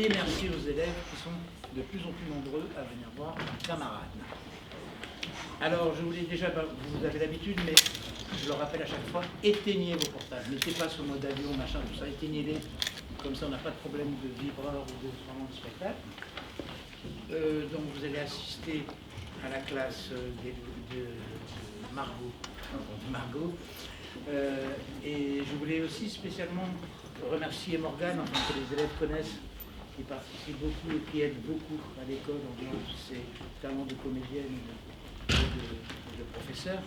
et merci aux élèves qui sont de plus en plus nombreux à venir voir camarades. Alors, je voulais déjà, vous avez l'habitude, mais je le rappelle à chaque fois, éteignez vos portables. Mettez pas sur mode avion, machin, tout ça, éteignez-les. Comme ça, on n'a pas de problème de vibreur ou de spectacle. Donc, vous allez assister à la classe de Margot. Et je voulais aussi spécialement remercier Morgane, enfin, que les élèves connaissent, qui participe beaucoup et qui aide beaucoup à l'école en dehors de ses talents de comédienne et de professeur.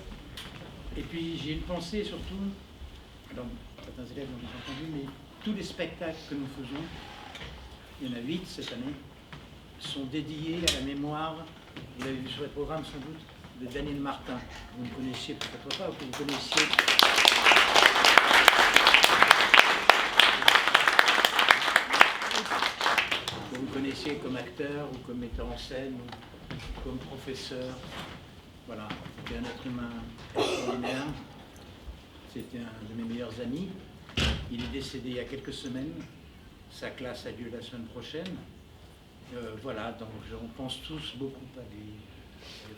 Et puis j'ai une pensée surtout, alors certains élèves l'ont déjà entendu, mais tous les spectacles que nous faisons, il y en a 8 cette année, sont dédiés à la mémoire, vous l'avez vu sur le programme sans doute, de Daniel Martin. Vous le connaissiez peut-être pas, ou que vous connaissiez. Que vous connaissiez comme acteur, ou comme metteur en scène, ou comme professeur. Voilà, c'était un être humain extraordinaire. C'était un de mes meilleurs amis. Il est décédé il y a quelques semaines. Sa classe a lieu la semaine prochaine. Voilà, donc on pense tous beaucoup à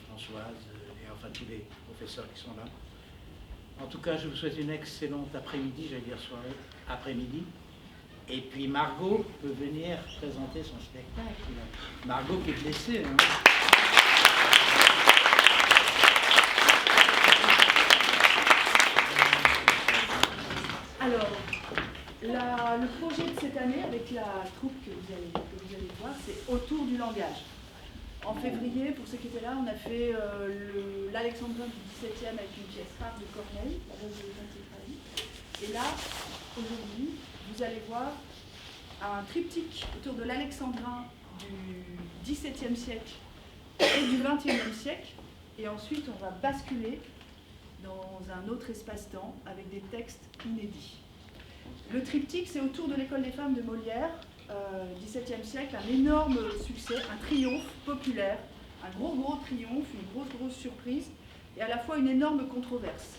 Françoise et enfin tous les professeurs qui sont là. En tout cas, je vous souhaite une excellente après-midi, j'allais dire soirée, après-midi. Et puis Margot peut venir présenter son spectacle. Margot qui est blessée. Hein. Alors, le projet de cette année avec la troupe que vous allez voir, c'est autour du langage. En février, pour ceux qui étaient là, on a fait l'Alexandrin du XVIIe avec une pièce rare de Corneille, la Rose de Saint-Éphraïm. Et là, aujourd'hui, vous allez voir un triptyque autour de l'Alexandrin du XVIIe siècle et du XXIe siècle. Et ensuite, on va basculer dans un autre espace-temps avec des textes inédits. Le triptyque, c'est autour de l'école des femmes de Molière, XVIIe siècle, un énorme succès, un triomphe populaire, un gros triomphe, une grosse surprise, et à la fois une énorme controverse.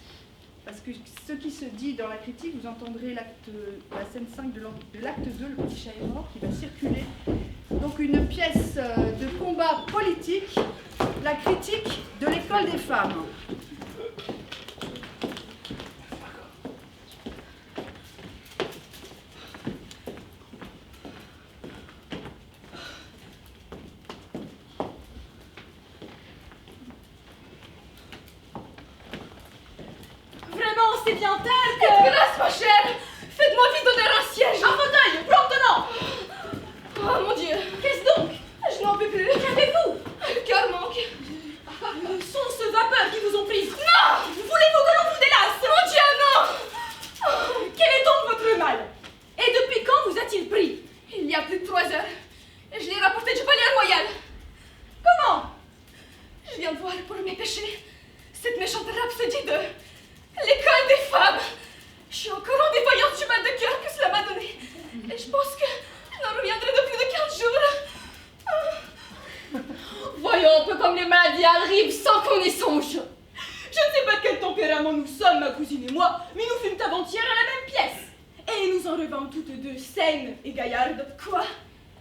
Parce que ce qui se dit dans la critique, vous entendrez la scène 5 de l'acte 2, Le Petit Chat est mort, qui va circuler. Donc une pièce de combat politique, la critique de l'école des femmes. C'est bien tard que... Grâce, ma chère! Faites-moi vite donner un siège! Un fauteuil, promptement! Oh mon Dieu! Qu'est-ce donc? Je n'en peux plus! Qu'avez-vous? Le cœur manque! Sont ce vapeur qui vous ont prise? Non! Voulez-vous que l'on vous délasse? Mon Dieu, non! Quel est donc votre mal? Et depuis quand vous a-t-il pris? Il y a plus de 3 heures. Je l'ai rapporté du palais royal. Comment? Je viens de voir pour mes péchés cette méchante rhapsodie de l'école des femmes. Je suis encore en défaillance du mal de cœur que cela m'a donné. Et je pense que je n'en reviendrai de plus de 15 jours. Voyons un peu comme les maladies arrivent sans qu'on y songe. Je ne sais pas de quel tempérament nous sommes, ma cousine et moi, mais nous fûmes avant-hier à la même pièce. Et nous en revînmes toutes deux saines et gaillardes. Quoi?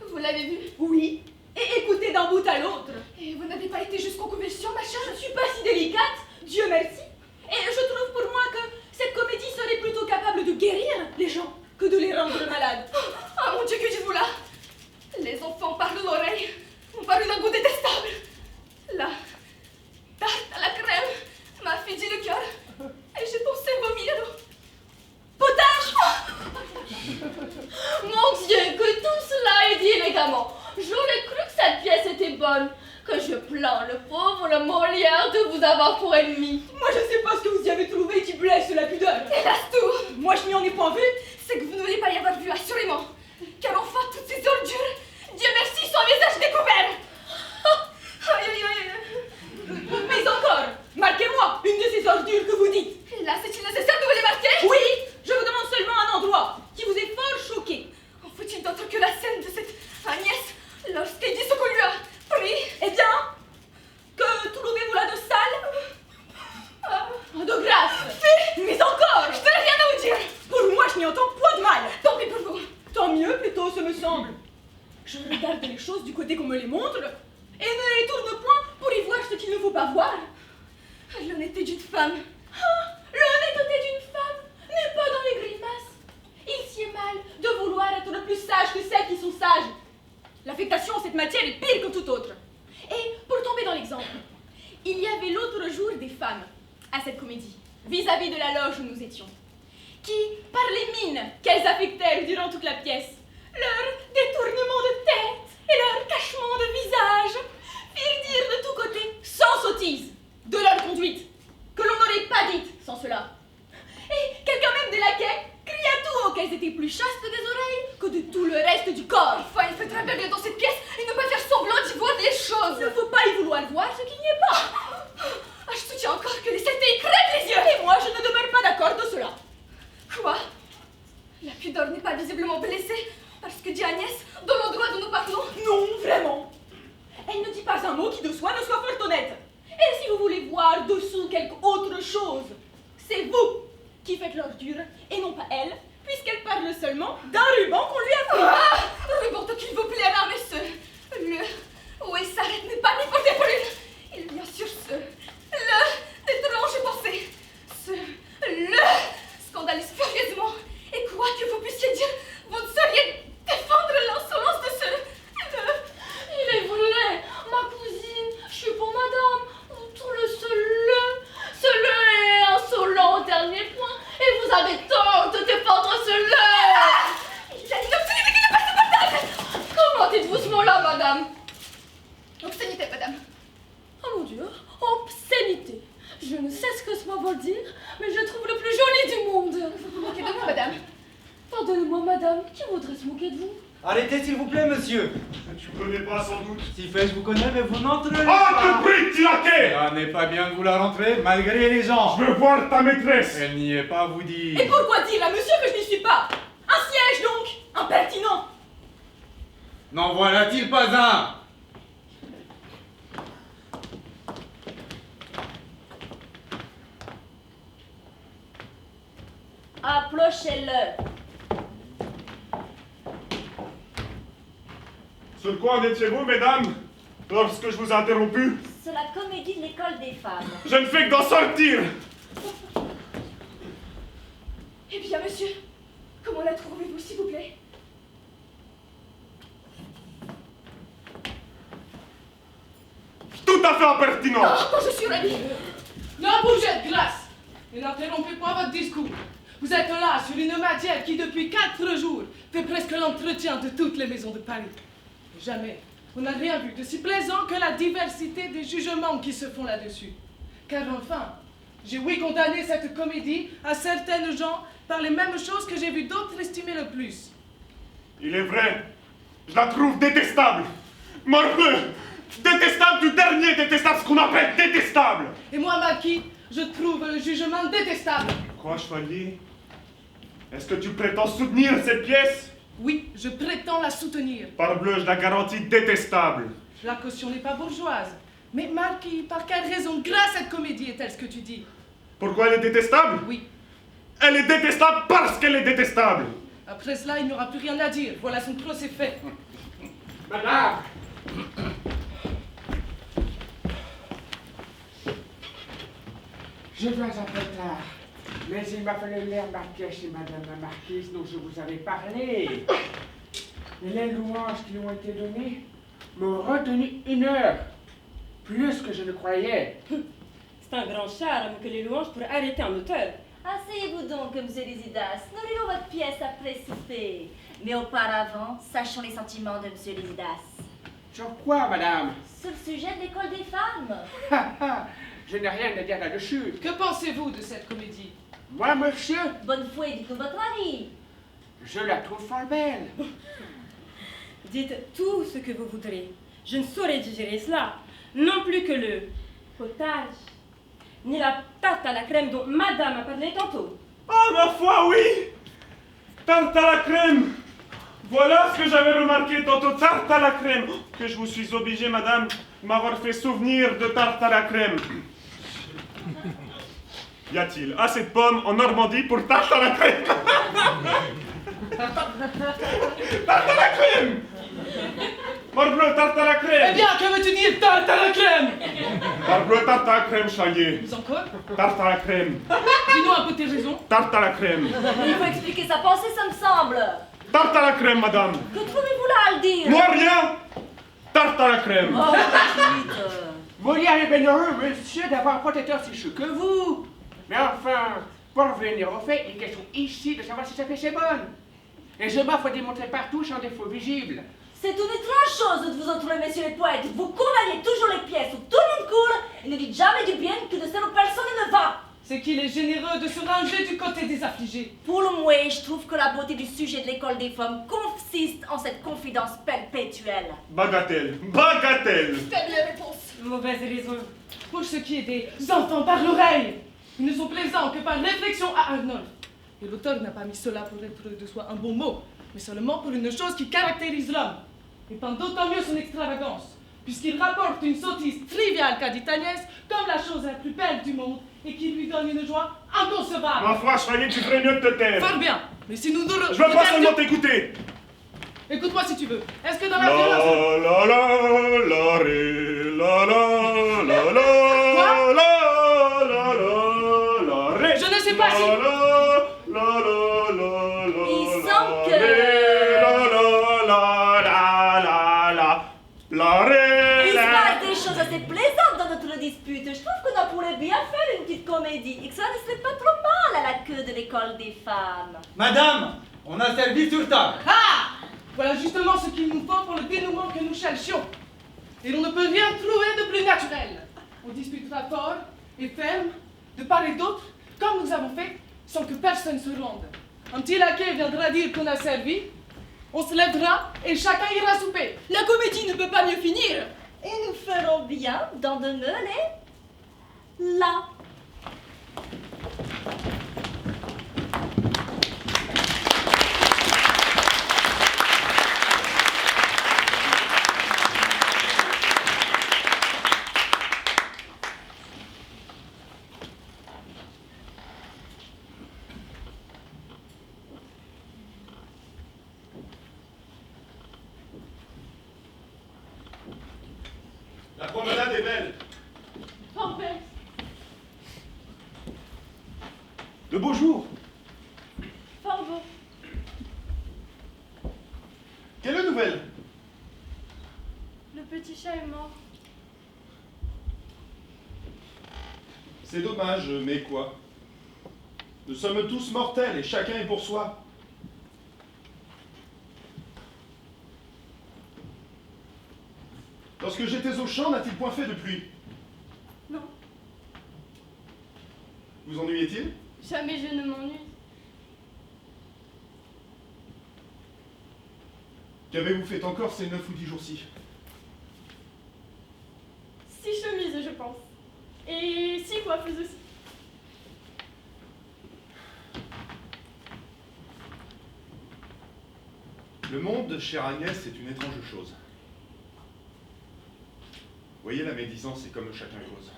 Vous l'avez vu? Oui, et écoutez d'un bout à l'autre. Et vous n'avez pas été jusqu'aux convulsions, ma chère? Je ne suis pas si délicate, Dieu merci. Et je trouve pour moi que cette comédie serait plutôt capable de guérir les gens que de les rendre malades. Oh mon Dieu, que dites-vous là? Les enfants par l'oreille m'ont paru d'un goût détestable. La tarte à la crème m'a fidi le cœur et j'ai pensé vomir. Potage! Mon Dieu, que tout cela est dit élégamment. J'aurais cru que cette pièce était bonne. Que je plains le pauvre Molière de vous avoir pour ennemi. Moi je sais pas ce que vous y avez trouvé qui blesse la pudeur. Hélas tout! Moi je n'y en ai point vu. C'est que vous ne voulez pas y avoir vu, assurément. Car enfin, toutes ces ordures, Dieu merci, sont un visage découvert. Aïe, aïe, aïe. Mais encore, marquez-moi une de ces ordures que vous dites. Hélas, est-il nécessaire de vous les marquer? Oui, je vous demande seulement un endroit qui vous est fort choqué. En faut-il d'autre que la scène de cette Agnès lorsqu'elle dit ce qu'on lui a pris? Eh bien, que trouvez-vous là de sale? De grâce. Mais encore! Je n'ai rien à vous dire. Pour moi, je n'y entends point de mal. Tant pis pour vous. Tant mieux, plutôt, ce me semble. Je regarde les choses du côté qu'on me les montre et ne les tourne point pour y voir ce qu'il ne faut pas voir. L'honnêteté d'une femme. L'honnêteté d'une femme n'est pas dans les grimaces. Il s'y est mal de vouloir être plus sage que celles qui sont sages. L'affectation en cette matière est pire que toute autre. Et pour tomber dans l'exemple, il y avait l'autre jour des femmes à cette comédie, vis-à-vis de la loge où nous étions, qui, par les mines qu'elles affectèrent durant toute la pièce, leur détournement de tête et leur cachement de visage, firent dire de tous côtés, sans sottise, de leur conduite, que l'on n'aurait pas dite sans cela. Et quelqu'un même des laquais cria tout haut qu'elles étaient plus chastes des oreilles que de tout le reste du corps. Enfin, il faudrait bien dans cette pièce et ne pas faire semblant d'y voir des choses. Il ne faut pas y vouloir voir ce qu'il n'y est pas. Ah, je soutiens encore que les saletés crèvent les yeux. Et moi, je ne demeure pas d'accord de cela. Quoi? La pudeur n'est pas visiblement blessée parce que dit Agnès, dans l'endroit dont nous parlons. Non, vraiment. Elle ne dit pas un mot qui de soi ne soit fort honnête. Et si vous voulez voir dessous quelque autre chose, c'est vous qui faites l'ordure et non pas elle, puisqu'elle parle seulement d'un ruban qu'on lui a pris. Ah, ruban qu'il vous plaira, mais où il s'arrête n'est pas n'importe plus. Il y a sur d'étranges pensées. Scandalise furieusement. Et quoi que vous puissiez dire, vous ne sauriez défendre l'insolence de Il est vrai, ma cousine, je suis pour madame. Tout ce est insolent au dernier point, et vous avez tort de défendre ce Il y a une obscénité qui ne passe pas table. Comment dites-vous ce mot-là, madame? Obscénité, madame. Oh mon Dieu, obscénité. Je ne sais ce que ce mot veut dire, mais je le trouve le plus joli du monde. Vous vous moquez de moi, madame. Pardonnez-moi, madame, qui voudrait se moquer de vous? Arrêtez, s'il vous plaît, monsieur. Tu connais pas sans doute. Si fait, je vous connais, mais vous n'entrez Ah, te prie, petit laquais! Ça n'est pas bien de vouloir entrer, malgré les gens. Je veux voir ta maîtresse. Elle n'y est pas, vous dit. Et pourquoi dire à monsieur que je n'y suis pas? Un siège donc, impertinent. N'en voilà-t-il pas un? Approchez-le. Sur quoi en étiez-vous, mesdames, lorsque je vous ai interrompu? C'est la comédie de l'école des femmes. Je ne fais que d'en sortir. Eh bien, monsieur, comment la trouvez-vous, s'il vous plaît? Tout à fait impertinent. Oh, je suis ravie. Non, bougez de grâce et n'interrompez pas votre discours. Vous êtes là sur une matière qui, depuis 4 jours, fait presque l'entretien de toutes les maisons de Paris. Jamais on n'a rien vu de si plaisant que la diversité des jugements qui se font là-dessus. Car enfin, j'ai oui condamné cette comédie à certaines gens par les mêmes choses que j'ai vu d'autres estimer le plus. Il est vrai, je la trouve détestable. Morbleu, détestable du dernier détestable, ce qu'on appelle détestable. Et moi, Marquis, je trouve le jugement détestable. Quoi, chevalier? Est-ce que tu prétends soutenir cette pièce? Oui, je prétends la soutenir. Parbleu, je la garantis détestable. La caution n'est pas bourgeoise. Mais Marquis, par quelle raison, grâce à cette comédie, est-elle ce que tu dis? Pourquoi elle est détestable? Oui. Elle est détestable parce qu'elle est détestable. Après cela, il n'y aura plus rien à dire. Voilà, son procès fait. Madame! Je viens un peu tard, mais il m'a fallu lire ma pièce chez Madame la Marquise dont je vous avais parlé. Et les louanges qui ont été données m'ont retenu 1 heure, plus que je ne croyais. C'est un grand charme que les louanges pourraient arrêter un auteur. Asseyez-vous donc, monsieur Lysidas. Nous lirons votre pièce après souper. Mais auparavant, sachons les sentiments de monsieur Lysidas. Sur quoi, madame? Sur le sujet de l'école des femmes. Je n'ai rien à dire là-dessus. Que pensez-vous de cette comédie? Moi, monsieur, Bonne foi, dites-nous votre avis. je la trouve fort belle. Dites tout ce que vous voudrez. Je ne saurais digérer cela. Non plus que le potage, ni la tarte à la crème dont madame a parlé tantôt. Ah, ma foi, oui! Tarte à la crème! Voilà ce que j'avais remarqué tantôt, tarte à la crème. Que je vous suis obligé, madame, de m'avoir fait souvenir de tarte à la crème. Y a-t-il assez de pommes en Normandie pour tarte à la crème? Tarte à la crème! Parbleu, tarte à la crème. Eh bien, que veux-tu dire tarte à la crème? Parbleu, tarte à la crème, Chalier. Mais encore? Tarte à la crème. Dis-nous un peu tes raisons. Tarte à la crème. Il faut expliquer sa pensée, ça me semble. Tarte à la crème, madame. Que trouvez-vous là à le dire? Moi, rien. Tarte à la crème. Oh, petite. Molière est bien heureux, monsieur, d'avoir pas été aussi chaud que vous. Mais enfin, pour revenir au fait, il est question ici de savoir si cette pièce est bonne. Et ce bas faut démontrer partout sans défaut visible. C'est une étrange chose de vous entourer, messieurs les poètes. Vous condamnez toujours les pièces où tout le monde coule et ne dites jamais du bien que de celles où personne ne va. C'est qu'il est généreux de se ranger du côté des affligés. Pour le moins, je trouve que la beauté du sujet de l'école des femmes consiste en cette confidence perpétuelle. Bagatelle. Bagatelle. Faible réponse. Mauvaise raison. Pour ce qui est des enfants par l'oreille, ils ne sont plaisants que par réflexion à Arnold. Et l'auteur n'a pas mis cela pour être de soi un bon mot, mais seulement pour une chose qui caractérise l'homme, et peint d'autant mieux son extravagance, puisqu'il rapporte une sottise triviale qu'a dit Agnès comme la chose la plus belle du monde, et qui lui donne une joie inconcevable. Ma foi, Chalier, tu ferais mieux de te taire. Fort bien, mais si nous nous... Je veux pas seulement t'écouter. Écoute-moi si tu veux. Est-ce que dans la La violence... la la la ré, la la la la Quoi? la la la la ré. Je ne sais pas si... Il semble que... Il se passe des choses assez plaisantes dans notre dispute. Je trouve qu'on pourrait bien faire une petite comédie et que ça ne serait pas trop mal à la queue de l'école des femmes. Madame, on a servi sur table. Ah! Voilà justement ce qu'il nous faut pour le dénouement que nous cherchions. Et l'on ne peut rien trouver de plus naturel. On disputera fort et ferme, de part et d'autre, comme nous avons fait, sans que personne se rende. Un petit laquais viendra dire qu'on a servi, on se lèvera et chacun ira souper. La comédie ne peut pas mieux finir. Et nous ferons bien d'en demeurer là. La promenade est belle. Fort belle. De beaux jours. Fort beau. Quelle nouvelle? Le petit chat est mort. C'est dommage, mais quoi? Nous sommes tous mortels et chacun est pour soi. Lorsque j'étais au champ, n'a-t-il point fait de pluie? Non, Vous ennuyait-il? jamais je ne m'ennuie. Qu'avez-vous fait encore ces 9 ou 10 jours-ci? 6 chemises, je pense. Et 6 coiffeuses aussi. Le monde, chère Agnès, est une étrange chose. Voyez, la médisance est comme chacun cause.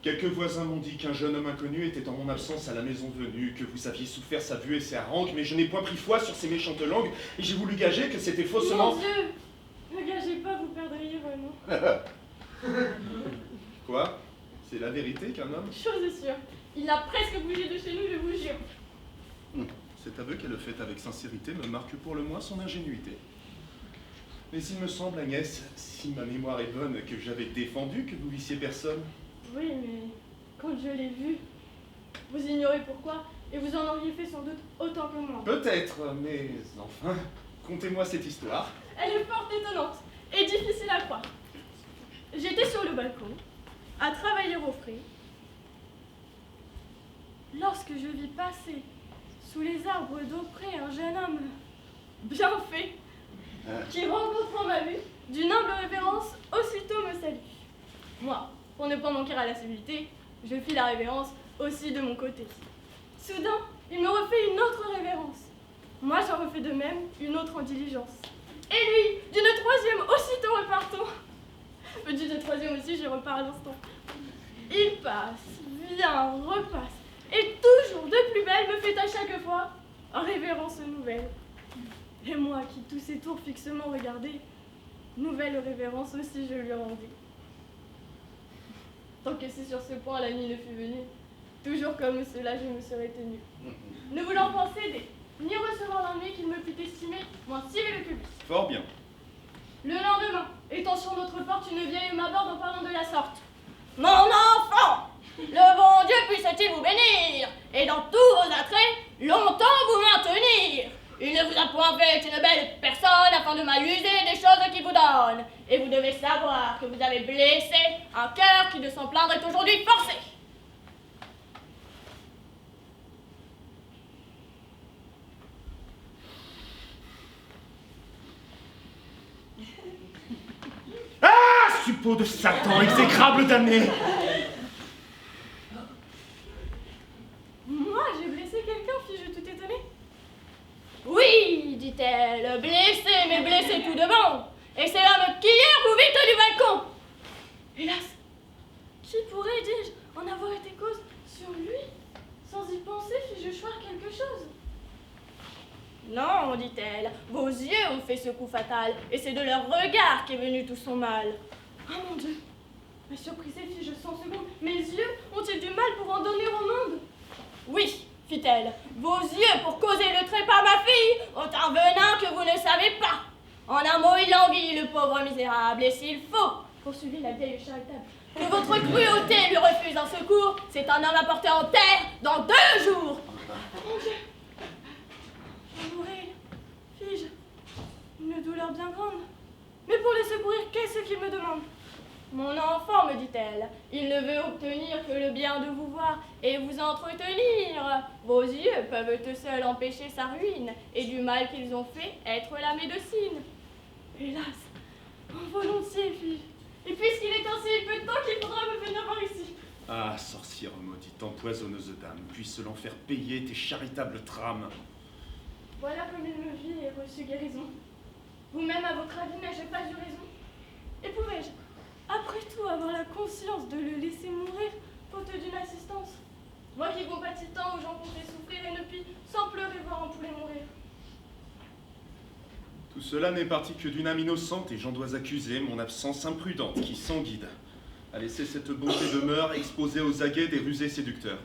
Quelques voisins m'ont dit qu'un jeune homme inconnu était en mon absence à la maison venue, que vous aviez souffert sa vue et ses harangues, mais je n'ai point pris foi sur ces méchantes langues, et j'ai voulu gager que c'était faussement... Mon Dieu! Ne gagez pas, vous perdriez vraiment. Quoi? C'est la vérité qu'un homme... Chose est sûre. Il a presque bougé de chez nous, je vous jure. Cet aveu qu'elle le fait avec sincérité me marque pour le moins son ingénuité. Mais il me semble, Agnès, si ma mémoire est bonne, que j'avais défendu que vous vissiez personne. Oui, mais quand je l'ai vu, vous ignorez pourquoi, et vous en auriez fait sans doute autant que moi. Peut-être, mais enfin, contez-moi cette histoire. Elle est fort étonnante et difficile à croire. J'étais sur le balcon, à travailler au frais, lorsque je vis passer sous les arbres d'auprès un jeune homme bien fait, qui, rencontrant ma vue, d'une humble révérence, aussitôt me salue. Moi, pour ne pas manquer à la civilité, je fis la révérence aussi de mon côté. Soudain, il me refait une autre révérence. Moi, j'en refais de même une autre en diligence. Et lui, d'une troisième, aussitôt repartant. D'une troisième aussi, j'y repars à l'instant. Il passe, vient, repasse, et toujours de plus belle me fait à chaque fois révérence nouvelle. Et moi, qui tous ces tours fixement regardais, nouvelle révérence aussi je lui rendis. Tant que si sur ce point la nuit ne fut venue, toujours comme cela je me serais tenue. Ne voulant pas céder, ni recevoir l'ennui qu'il me pût estimer, moins civil que lui. Fort bien. Le lendemain, étant sur notre porte, une vieille m'aborde en parlant de la sorte. Mon enfant, le bon Dieu puisse-t-il vous bénir, et dans tous vos attraits, longtemps vous maintenir. Il ne vous a point fait une belle personne afin de mal user des choses qu'il vous donne. Et vous devez savoir que vous avez blessé un cœur qui de s'en plaindre est aujourd'hui forcé. Ah, suppôt de Satan, exécrable damné! Moi, j'ai blessé quelqu'un, fis-je tout étonnée. Oui, dit-elle, blessé, mais blessé tout de bon. Et c'est l'homme qui hier vous vite du balcon. Hélas, qui pourrait, dis-je, en avoir été cause sur lui? Sans y penser, fis-je choir quelque chose? Non, dit-elle, vos yeux ont fait ce coup fatal, et c'est de leur regard qu'est venu tout son mal. Ah mon Dieu! Ma surprise fis-je 100 secondes. Mes yeux ont-ils du mal pour en donner au monde? Oui, fit-elle, vos yeux pour causer le trépas, ma fille, ont un venin que vous ne savez pas. En un mot, il languit, le pauvre misérable, et s'il faut, Poursuivit la vieille charitable, que votre cruauté lui refuse un secours, c'est un homme à porter en terre dans 2 jours. mon Dieu! Je mourrai, fis-je, une douleur bien grande. Mais pour les secourir, qu'est-ce qu'il me demande? Mon enfant, me dit-elle, il ne veut obtenir que le bien de vous voir et vous entretenir. Vos yeux peuvent eux seuls empêcher sa ruine, et du mal qu'ils ont fait être la médecine. Hélas, volontiers, fis-je. Et puisqu'il est ainsi peu de temps qu'il faudra me venir par ici. Ah, sorcière maudite, empoisonneuse dame, puisse l'enfer payer tes charitables trames. Voilà comme il me vit et reçut guérison. Vous-même, à votre avis, n'ai-je pas eu raison? Et pourrais-je, après tout, avoir la conscience de le laisser mourir, faute d'une assistance? Moi qui compatis tant aux gens qu'on fait souffrir et ne puis, sans pleurer, voir un poulet mourir. Tout cela n'est parti que d'une âme innocente, et j'en dois accuser mon absence imprudente qui, sans guide, a laissé cette bonté de mœurs exposée aux aguets des rusés séducteurs.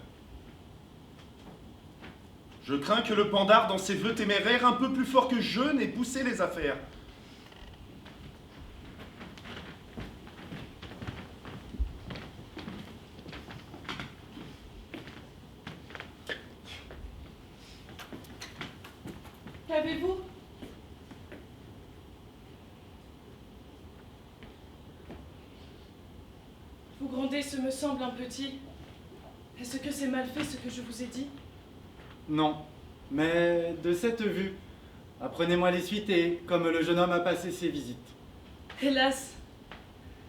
Je crains que le pendard, dans ses vœux téméraires, un peu plus fort que je, n'ait poussé les affaires. Qu'avez-vous? Vous grondez, ce me semble un petit. Est-ce que c'est mal fait ce que je vous ai dit? Non, mais de cette vue, apprenez-moi les suites et comme le jeune homme a passé ses visites. Hélas,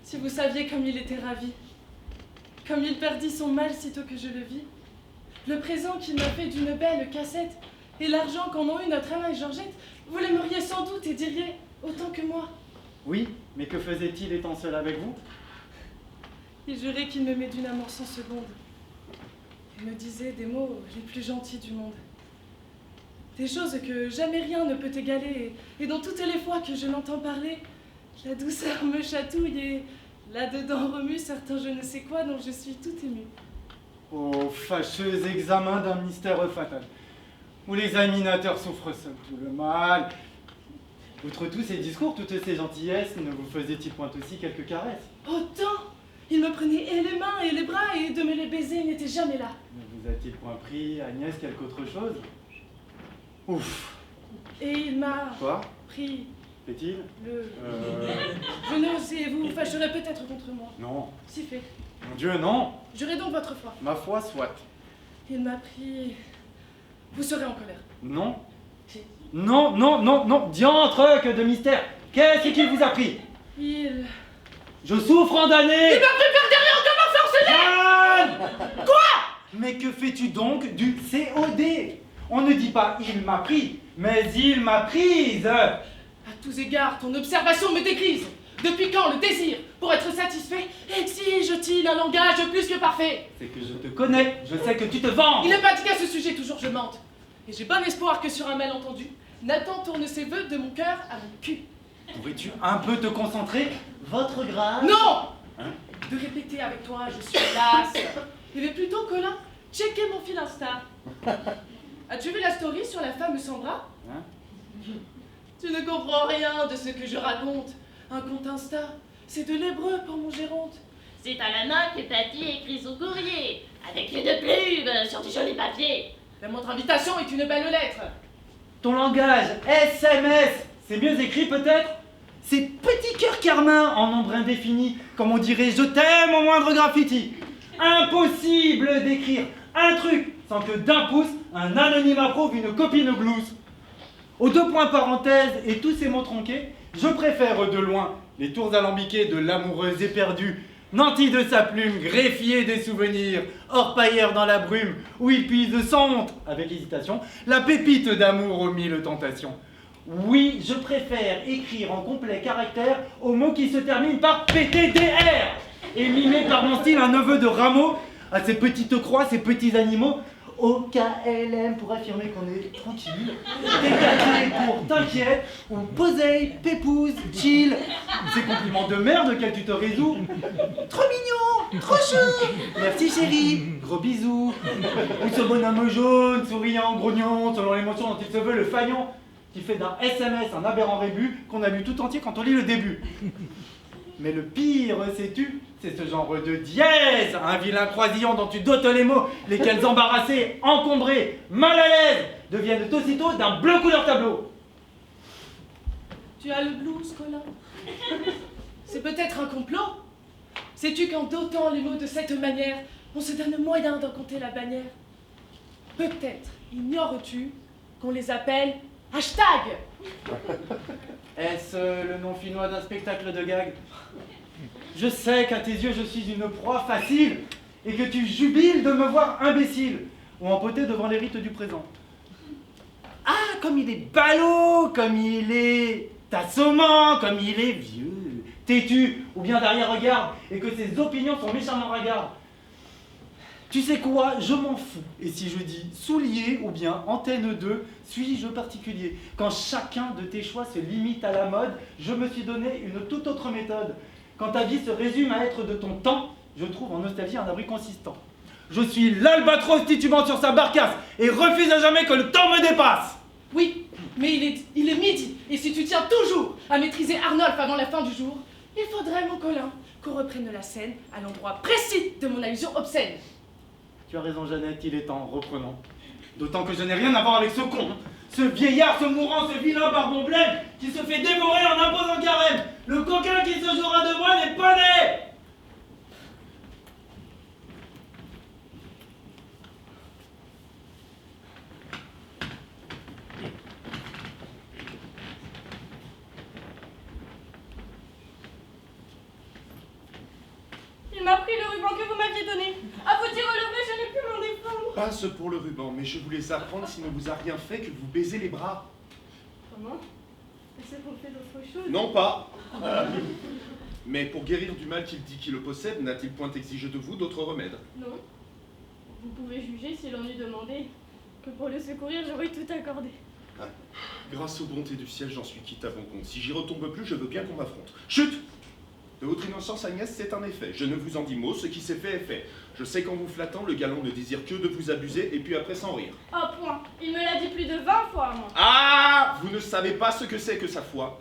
si vous saviez comme il était ravi, comme il perdit son mal sitôt que je le vis, le présent qu'il m'a fait d'une belle cassette et l'argent qu'en ont eu notre Alain et Georgette, vous l'aimeriez sans doute et diriez autant que moi. Oui, mais que faisait-il étant seul avec vous? Il jurait qu'il m'aimait d'une amour sans seconde. Il me disait des mots les plus gentils du monde. Des choses que jamais rien ne peut égaler, et dont toutes les fois que je l'entends parler, la douceur me chatouille et là-dedans remue certains je ne sais quoi dont je suis tout émue. Ô fâcheux examen d'un mystère fatal, où les examinateurs souffrent seuls tout le mal. Outre tous ces discours, toutes ces gentillesses, ne vous faisait-il point aussi quelques caresses? Autant! Il me prenait et les mains et les bras, et de me les baiser, il n'était jamais là. Ne vous a-t-il point pris, Agnès, quelque autre chose? Ouf! Et il m'a Quoi? pris Fait-il? le genou, et vous fâcherez peut-être contre moi. Non. Si fait. Mon Dieu, non! Jurez donc votre foi. Ma foi soit. Il m'a pris... Vous serez en colère. Non. Non, non, non, non! Diantre, que de mystère! Qu'est-ce qu'il vous a pris? Il... Je souffre en damné! Il m'a pris par derrière de m'enfarceler! Quoi? Mais que fais-tu donc du COD? On ne dit pas il m'a pris, mais il m'a prise! À tous égards, ton observation me dégrise. Depuis quand le désir, pour être satisfait, exige-t-il un langage plus que parfait? C'est que je te connais, je sais que tu te vends! Il n'est pas dit qu'à ce sujet, toujours je mente. Et j'ai bon espoir que sur un malentendu, Nathan tourne ses vœux de mon cœur à mon cul. Pourrais-tu un peu te concentrer, votre grâce? Non! Hein? De répéter avec toi, je suis lasse. Il vais plutôt, Colin, checker mon fil Insta. As-tu vu la story sur la femme sans bras? Hein? Tu ne comprends rien de ce que je raconte. Un compte Insta, c'est de l'hébreu pour mon géronte. C'est à la main que papy écrit son courrier, avec une plume sur du joli papier. La moindre invitation est une belle lettre. Ton langage, SMS, c'est mieux écrit peut-être? Ces petits cœurs carmins en nombre indéfini, comme on dirait je t'aime au moindre graffiti. Impossible d'écrire un truc sans que d'un pouce, un anonyme approuve une copine glousse. Aux 2 points parenthèses et tous ces mots tronqués, je préfère de loin les tours alambiquées de l'amoureuse éperdue, nanti de sa plume, greffier des souvenirs, orpailleur dans la brume, où il puise sans honte, avec hésitation, la pépite d'amour aux 1000 tentations. Oui, je préfère écrire en complet caractère aux mots qui se terminent par PTDR et mimer par mon style un neveu de Rameau à ces petites croix, ces petits animaux. OKLM pour affirmer qu'on est tranquille, TKT pour t'inquiète, ou posey, pépouze, chill, ces compliments de merde auxquels tu te résous. Trop mignon, trop chou, merci chérie, gros bisous. Ou ce bonhomme jaune, souriant, grognon, selon l'émotion dont il se veut, le faillon, qui fait d'un SMS un aberrant rébut qu'on a lu tout entier quand on lit le début. Mais le pire, sais-tu, c'est ce genre de dièse, un vilain croisillon dont tu dotes les mots, lesquels embarrassés, encombrés, mal à l'aise, deviennent aussitôt d'un bleu couleur tableau. Tu as le blues, Colin? C'est peut-être un complot? Sais-tu qu'en dotant les mots de cette manière, on se donne moyen d'en compter la bannière? Peut-être ignores-tu qu'on les appelle hashtag? Est-ce le nom finnois d'un spectacle de gag? Je sais qu'à tes yeux je suis une proie facile et que tu jubiles de me voir imbécile ou empoté devant les rites du présent. Ah, comme il est ballot, comme il est assommant, comme il est vieux, têtu ou bien d'arrière-regard et que ses opinions sont méchamment ragardes. Tu sais quoi, je m'en fous. Et si je dis soulier ou bien antenne 2, suis-je particulier? Quand chacun de tes choix se limite à la mode, je me suis donné une toute autre méthode. Quand ta vie se résume à être de ton temps, je trouve en nostalgie un abri consistant. Je suis l'albatros titubant sur sa barcasse et refuse à jamais que le temps me dépasse. Oui, mais il est midi, et si tu tiens toujours à maîtriser Arnolphe avant la fin du jour, il faudrait, mon Colin, qu'on reprenne la scène à l'endroit précis de mon allusion obscène. Tu as raison, Jeannette, il est temps, reprenons. D'autant que je n'ai rien à voir avec ce con, ce vieillard, ce mourant, ce vilain barbon blême qui se fait dévorer en imposant carême. Le coquin qui se jouera de moi n'est pas né. Il m'a pris le ruban que vous m'aviez donné. À vous dire le vrai, je n'ai pu m'en défendre. Passe pour le ruban, mais je voulais apprendre s'il ne vous a rien fait que vous baisez les bras. Comment? C'est qu'on fait d'autres choses? Non pas. Mais pour guérir du mal qu'il dit qu'il le possède, n'a-t-il point exigé de vous d'autres remèdes? Non. Vous pouvez juger s'il en eût demandé que pour le secourir, j'aurais tout accordé. Ah, grâce aux bontés du ciel, j'en suis quitte à bon compte. Si j'y retombe plus, je veux bien qu'on m'affronte. Chut! De votre innocence, Agnès, c'est un effet. Je ne vous en dis mot, ce qui s'est fait est fait. Je sais qu'en vous flattant, le galant ne désire que de vous abuser, et puis après sans rire. Ah, point. Il me l'a dit plus de 20 fois, moi. Ah! Vous ne savez pas ce que c'est que sa foi.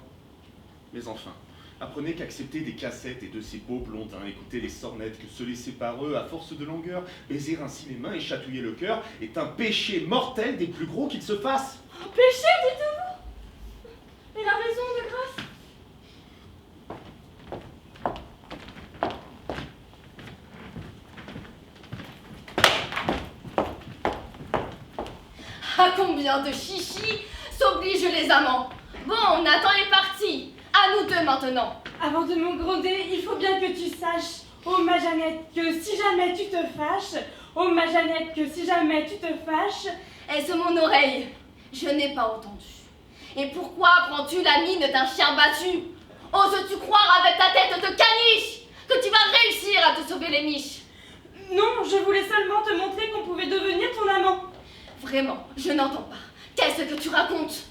Mais enfin, apprenez qu'accepter des cassettes et de ces beaux blondins, écouter les sornettes, que se laisser par eux à force de longueur, baiser ainsi les mains et chatouiller le cœur, est un péché mortel des plus gros qu'il se fasse. Un péché, dites-vous? Il a raison, de grâce. À combien de chichis s'obligent les amants? Bon, Nathan est parti. À nous deux maintenant. Avant de me gronder, il faut bien que tu saches, oh ma Jeannette, que si jamais tu te fâches, oh ma Jeannette, que si jamais tu te fâches... Est-ce mon oreille? Je n'ai pas entendu. Et pourquoi prends-tu la mine d'un chien battu? Oses-tu croire avec ta tête de caniche que tu vas réussir à te sauver les miches? Non, je voulais seulement te montrer qu'on pouvait devenir ton amant. Vraiment, je n'entends pas. Qu'est-ce que tu racontes?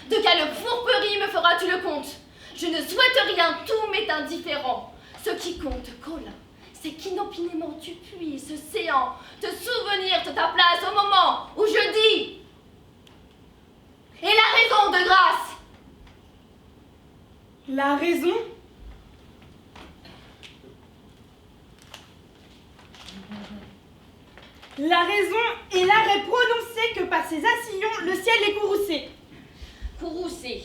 De quelle fourberie me feras-tu le compte? Je ne souhaite rien, tout m'est indifférent. Ce qui compte, Colin, c'est qu'inopinément tu puisses, séant, te souvenir de ta place au moment où je dis. Et la raison de grâce. La raison? La raison est l'arrêt prononcé que par ces assillons, le ciel est courroucé. Courroucé.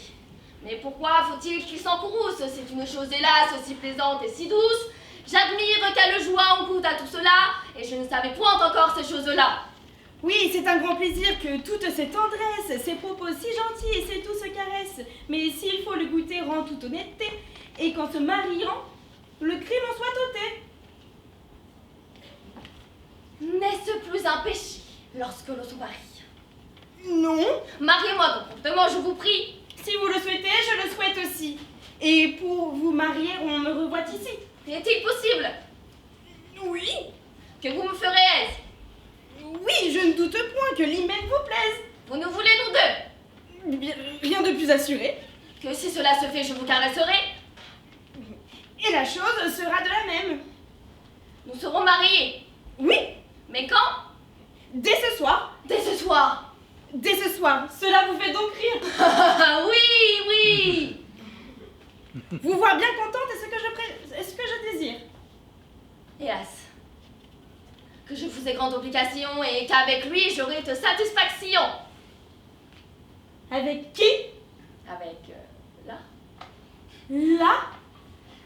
Mais pourquoi faut-il qu'il s'en courrouce? C'est une chose, hélas, aussi plaisante et si douce. J'admire quelle joie on goûte à tout cela, et je ne savais point encore ces choses-là. Oui, c'est un grand plaisir que toutes ces tendresses, ces propos si gentils et ces douces caresses, mais s'il faut le goûter en toute honnêteté, et qu'en se mariant, le crime en soit ôté. N'est-ce plus un péché lorsque l'on se marie? Non. Mariez-moi donc promptement, je vous prie. Si vous le souhaitez, je le souhaite aussi. Et pour vous marier, on me revoit ici. Est-il possible? Oui. Que vous me ferez aise? Oui, je ne doute point que l'hymen vous plaise. Vous nous voulez nous deux? Rien de plus assuré. Que si cela se fait, je vous caresserai. Et la chose sera de la même. Nous serons mariés. Oui. Mais quand? Dès ce soir. Dès ce soir. Dès ce soir. Cela vous fait donc rire? Oui, oui. Vous voir bien contente est ce que je désire. Hélas, que je vous ai grande obligation et qu'avec lui j'aurai de satisfaction. Avec qui? Avec là.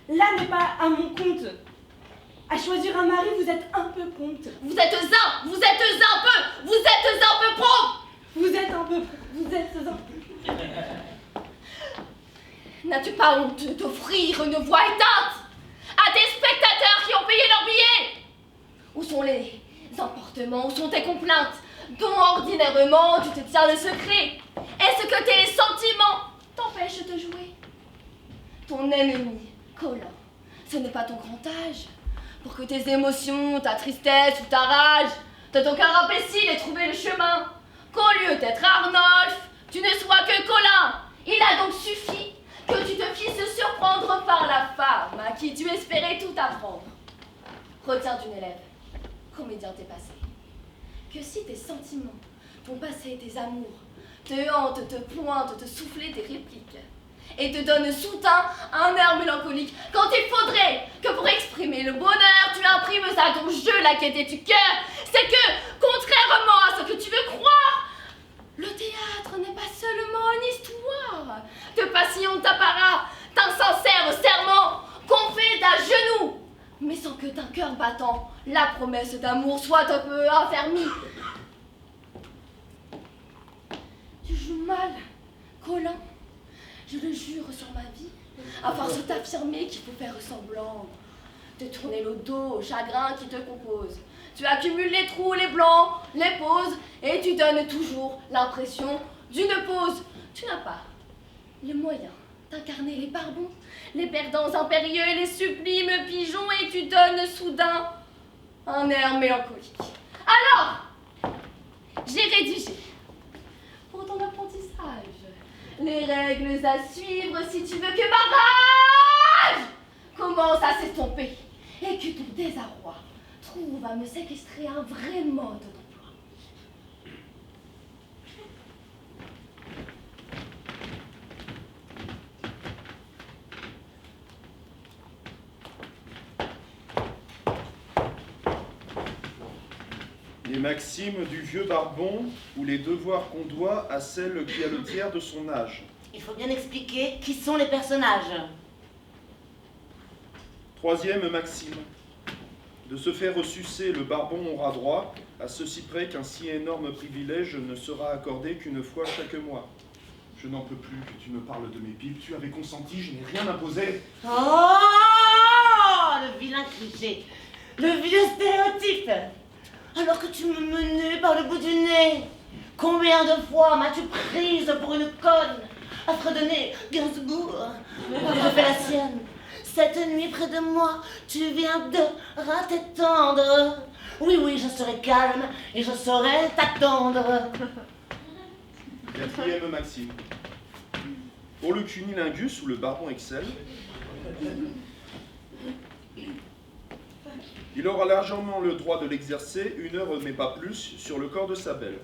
Là n'est pas à mon compte. À choisir un mari, vous êtes un peu prompte. Vous êtes un peu prompt. Vous êtes un peu. N'as-tu pas honte d'offrir une voix éteinte à des spectateurs qui ont payé leur billet? Où sont les emportements, où sont tes complaintes, dont ordinairement tu te tiens le secret? Est-ce que tes sentiments t'empêchent de jouer? Ton ennemi, Colin, ce n'est pas ton grand âge, pour que tes émotions, ta tristesse ou ta rage, de ton cœur imbécile aient trouvé le chemin, qu'au lieu d'être Arnolphe, tu ne sois que Colin. Il a donc suffi que tu te fisses surprendre par la femme à qui tu espérais tout apprendre. Retiens d'une élève, comédien t'es passé, que si tes sentiments, ton passé, tes amours, te hantent, te pointent, te soufflent des répliques, et te donnent soudain un air mélancolique, quand il faudrait que pour exprimer le bonheur, tu imprimes à ton jeu la gaieté du cœur, c'est que, contrairement à ce que tu veux croire, le théâtre n'est pas seulement une histoire de passion d'apparat, d'un sincère serment qu'on fait à genoux, mais sans que d'un cœur battant, la promesse d'amour soit un peu affermie. Tu joues mal, Colin. Je le jure sur ma vie, à force de t'affirmer qu'il faut faire semblant, de tourner le dos au chagrin qui te compose. Tu accumules les trous, les blancs, les pauses, et tu donnes toujours l'impression d'une pause. Tu n'as pas les moyens d'incarner les barbons, les perdants impérieux et les sublimes pigeons, et tu donnes soudain un air mélancolique. Alors, j'ai rédigé pour ton apprentissage les règles à suivre si tu veux que ma rage commence à s'estomper et que ton désarroi trouve à me séquestrer un vrai mode d'emploi. Les maximes du vieux Barbon ou les devoirs qu'on doit à celle qui a le tiers de son âge. Il faut bien expliquer qui sont les personnages. Troisième maxime. De se faire sucer le Barbon aura droit, à ceci près qu'un si énorme privilège ne sera accordé qu'une fois chaque mois. Je n'en peux plus que tu me parles de mes pipes. Tu avais consenti, je n'ai rien imposé. Oh, le vilain cliché, le vieux stéréotype. Alors que tu me menais par le bout du nez, combien de fois m'as-tu prise pour une conne à fredonner Gainsbourg? Je fais la sienne. Cette nuit près de moi, tu viens de t'étendre. Oui, oui, je serai calme et je saurai t'attendre. Quatrième maxime. Pour le cunilingus ou le barbon Excel, il aura largement le droit de l'exercer 1 heure, mais pas plus, sur le corps de sa belle.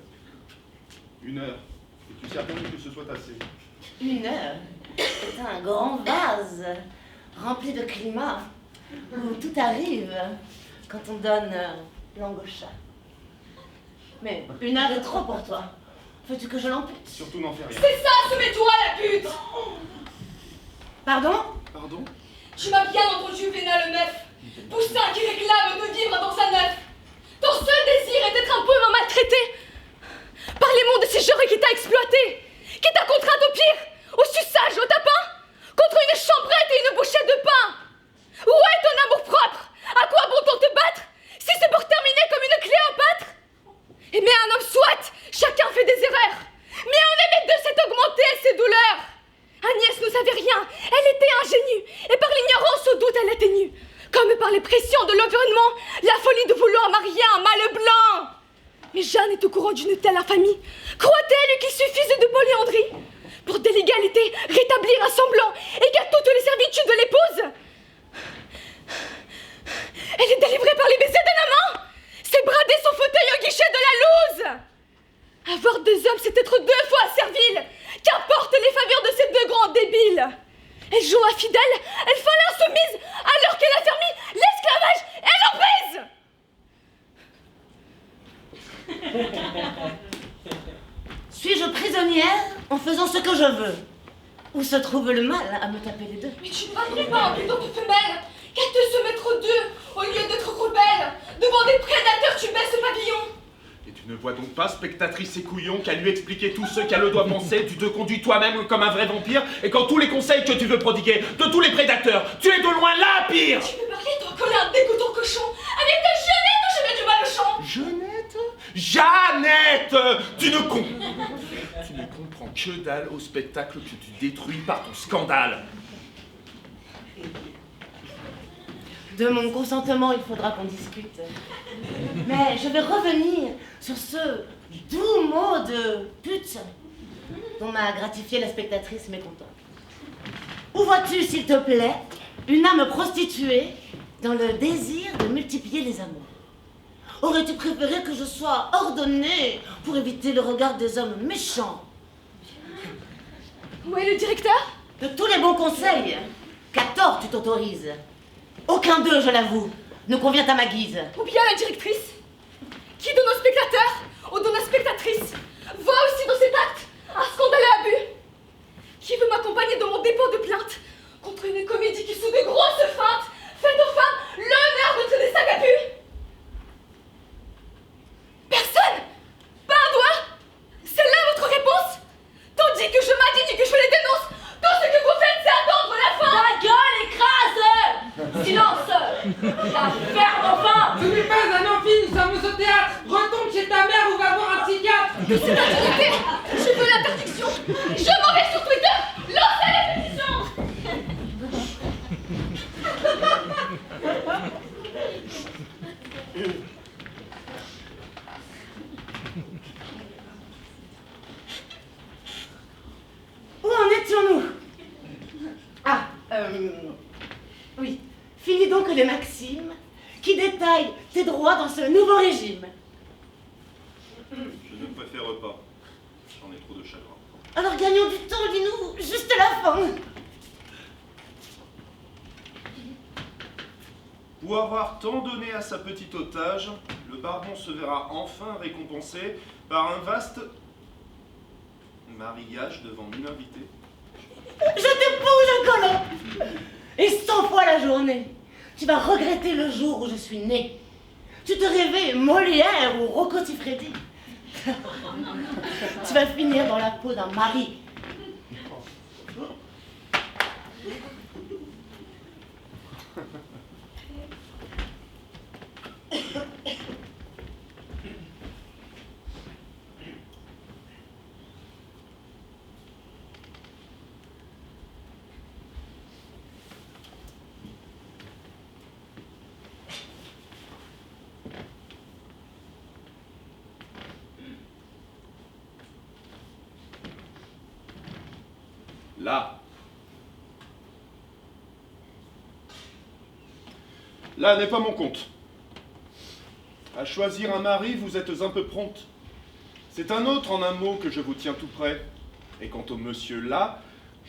1 heure. Es-tu certaine que ce soit assez? 1 heure? C'est un grand vase rempli de climat où tout arrive quand on donne langue au chat. Mais 1 heure est trop pour toi. Veux-tu que je l'ampute? Surtout n'en fais rien. C'est ça, soumets-toi, la pute! Pardon? Pardon? Tu m'as bien entendu, Vénal le meuf. Poussin qui réclame de vivre dans sa neuf. Ton seul désir est d'être un peu maltraité par les mondes de ces genres qui t'a exploité, qui t'a contraint au pire, au suçage, au tapin, contre une chambrette et une bouchette de pain. Où est ton amour-propre? À quoi bon-on te battre si c'est pour terminer comme une Cléopâtre? Aimer un homme, soit, chacun fait des erreurs, mais en aimer deux, c'est augmenter ses douleurs. Agnès ne savait rien, elle était ingénue, et par l'ignorance au doute elle était nue. Comme par les pressions de l'environnement, la folie de vouloir marier un mâle blanc. Mais Jeanne est au courant d'une telle infamie. Croit-elle qu'il suffise de polyandrie pour de l'égalité rétablir un semblant et qu'à toutes les servitudes de l'épouse? Elle est délivrée par les baisers d'un amant. C'est brader son fauteuil au guichet de la loose. Avoir 2 hommes, c'est être 2 fois servile. Qu'importe les faveurs de ces 2 grands débiles. Elle joue à fidèle, elle fait l'insoumise, alors qu'elle a fermé l'esclavage et l'emprise. Suis-je prisonnière en faisant ce que je veux? Où se trouve le mal à me taper les 2? Mais tu ne m'appelles pas un plutôt femelle. Qu'à te se mettre 2 au lieu d'être rebelle. Devant des prédateurs, tu baisses le pavillon. Et tu ne vois donc pas, spectatrice et couillon, qu'à lui expliquer tout ce qu'elle doit penser, tu te conduis toi-même comme un vrai vampire, et quand tous les conseils que tu veux prodiguer de tous les prédateurs, tu es de loin la pire! Tu peux parler, ton colin dégoûtant cochon, avec ta Jeannette, je mets du mal au champ! Jeannette? Jeannette! Tu ne comprends que dalle au spectacle que tu détruis par ton scandale. De mon consentement, il faudra qu'on discute. Mais je vais revenir sur ce doux mot de pute dont m'a gratifié la spectatrice mécontente. Où vois-tu, s'il te plaît, une âme prostituée dans le désir de multiplier les amours? Aurais-tu préféré que je sois ordonnée pour éviter le regard des hommes méchants? Où est le directeur? De tous les bons conseils, qu'à tort tu t'autorises. Aucun d'eux, je l'avoue, ne convient à ma guise. Ou bien la directrice, qui de nos spectateurs ou de nos spectatrices voit aussi dans cet acte un scandaleux abus. Qui veut m'accompagner dans mon dépôt de plainte contre une comédie qui, sous de grosses feintes, fait aux femmes l'honneur de traiter sa capue? Personne? Pas un doigt? C'est là votre réponse? Tandis que je m'indigne et que je les dénonce, tout ce que vous faites, c'est attendre la fin. Ta gueule écrase! Silence! La ferme enfin! Ce n'est pas un amphi, nous sommes au théâtre! Retourne chez ta mère ou va voir un psychiatre! Que c'est l'intimité! Je veux l'interdiction! Je m'en vais sur Twitter! Lancez les pétitions! Où en étions-nous? Ah, oui. Finis donc les maximes qui détaillent tes droits dans ce nouveau régime. Je ne préfère pas. J'en ai trop de chagrin. Alors gagnons du temps, dis-nous, juste la fin. Pour avoir tant donné à sa petite otage, le baron se verra enfin récompensé par un vaste mariage devant 1000 invités. Je t'épouse, colon! Et 100 fois la journée. Tu vas regretter le jour où je suis née. Tu te rêvais Molière ou Rocco Siffredi. Tu vas finir dans la peau d'un mari. Là. Là n'est pas mon compte. À choisir un mari, vous êtes un peu prompte. C'est un autre en un mot que je vous tiens tout près. Et quant au monsieur là,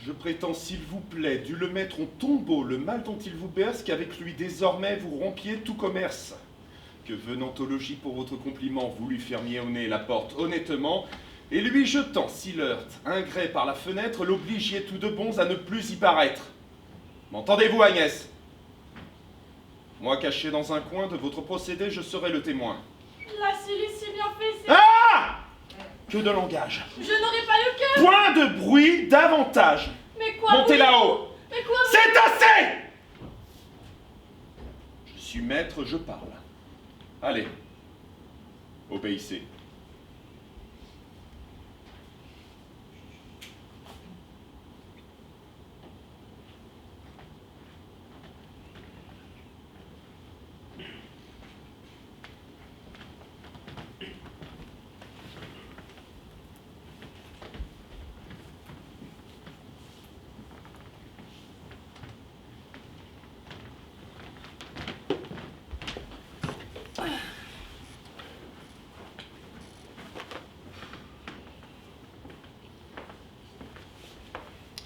je prétends, s'il vous plaît, dû le mettre en tombeau, le mal dont il vous berce, qu'avec lui désormais vous rompiez tout commerce. Que venant au logis pour votre compliment, vous lui fermiez au nez la porte honnêtement, et lui jetant, s'il heurte, un grès par la fenêtre, l'obligiez tous deux bons à ne plus y paraître. M'entendez-vous, Agnès? Moi, caché dans un coin de votre procédé, je serai le témoin. Là, s'il est si bien fait, c'est... Ah! Que de langage! Je n'aurai pas le cœur! Point de bruit, davantage! Mais quoi? Montez là-haut! Mais quoi? C'est assez! Je suis maître, je parle. Allez, obéissez.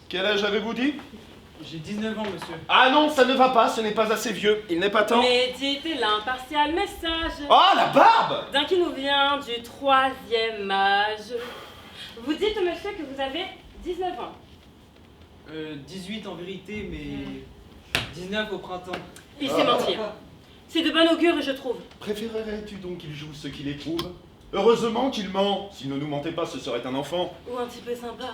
Quel âge avez-vous dit? J'ai 19 ans, monsieur. Ah non, ça ne va pas, ce n'est pas assez vieux. Il n'est pas temps. Mais dites l'impartial message Oh, la barbe! d'un qui nous vient du 3e âge. Vous dites, monsieur, que vous avez 19 ans. 18 en vérité, mais 19 au printemps. Il sait mentir. C'est de bon augure, je trouve. Préférerais-tu donc qu'il joue ce qu'il éprouve? Heureusement qu'il ment. S'il ne nous mentait pas, ce serait un enfant. Ou un petit peu sympa.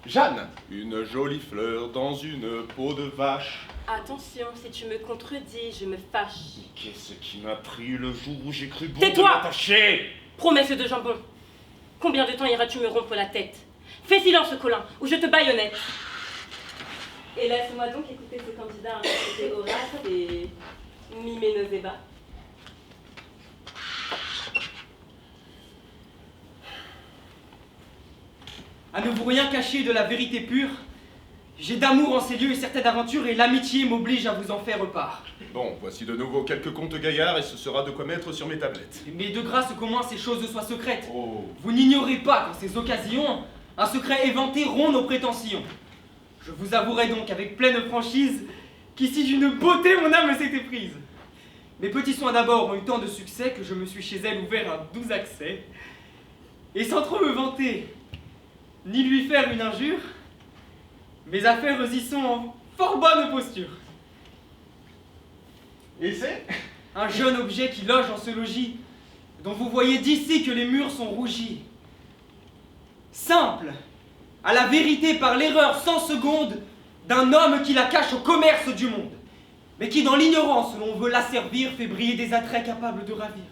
Jeanne, une jolie fleur dans une peau de vache. Attention, si tu me contredis, je me fâche. Qu'est-ce qui m'a pris le jour où j'ai cru bon de Tais-toi! m'attacher? Promesse de jambon. Combien de temps iras-tu me rompre la tête? Fais silence, Colin, ou je te baïonnette. Et laisse-moi donc écouter ce candidat intitulé Horace et mimer nos ébats. À ne vous rien cacher de la vérité pure, j'ai d'amour en ces lieux et certaines aventures, et l'amitié m'oblige à vous en faire part. Bon, voici de nouveau quelques contes gaillards et ce sera de quoi mettre sur mes tablettes. Mais de grâce qu'au moins ces choses soient secrètes. Oh. Vous n'ignorez pas qu'en ces occasions, un secret éventé rompt nos prétentions. Je vous avouerai donc avec pleine franchise qu'ici d'une beauté mon âme s'est éprise. Mes petits soins d'abord ont eu tant de succès que je me suis chez elle ouvert un doux accès. Et sans trop me vanter, ni lui faire une injure, mes affaires y sont en fort bonne posture. Et c'est un jeune objet qui loge en ce logis, dont vous voyez d'ici que les murs sont rougis. Simple, à la vérité par l'erreur sans seconde d'un homme qui la cache au commerce du monde, mais qui dans l'ignorance où l'on veut l'asservir fait briller des attraits capables de ravir.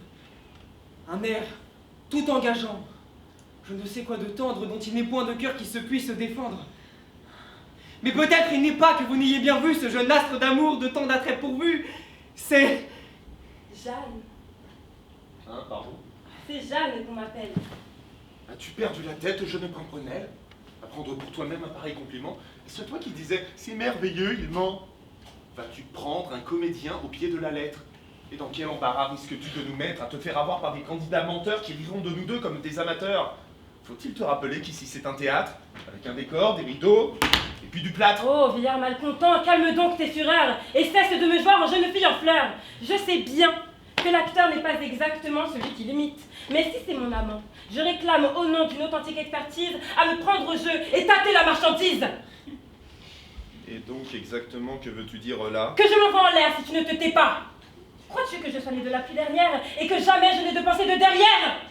Un air tout engageant, je ne sais quoi de tendre dont il n'est point de cœur qui se puisse défendre. Mais peut-être il n'est pas que vous n'ayez bien vu ce jeune astre d'amour de tant d'attraits pourvus. C'est... Jeanne. Hein, pardon? C'est Jeanne qu'on m'appelle. As-tu perdu la tête, jeune pimprenelle? À prendre pour toi-même un pareil compliment? Est-ce toi qui disais, c'est merveilleux, il ment? Vas-tu prendre un comédien au pied de la lettre? Et dans quel embarras risques-tu de nous mettre à te faire avoir par des candidats menteurs qui riront de nous deux comme des amateurs? Faut-il te rappeler qu'ici c'est un théâtre, avec un décor, des rideaux, et puis du plâtre? Oh, vieillard malcontent, calme donc tes fureurs, et cesse de me voir en jeune fille en fleurs. Je sais bien que l'acteur n'est pas exactement celui qui l'imite, mais si c'est mon amant, je réclame au nom d'une authentique expertise à me prendre au jeu et tâter la marchandise. Et donc exactement, que veux-tu dire là? Que je m'envoie en l'air si tu ne te tais pas. Crois-tu que je sois née de la pluie dernière et que jamais je n'ai de pensée de derrière?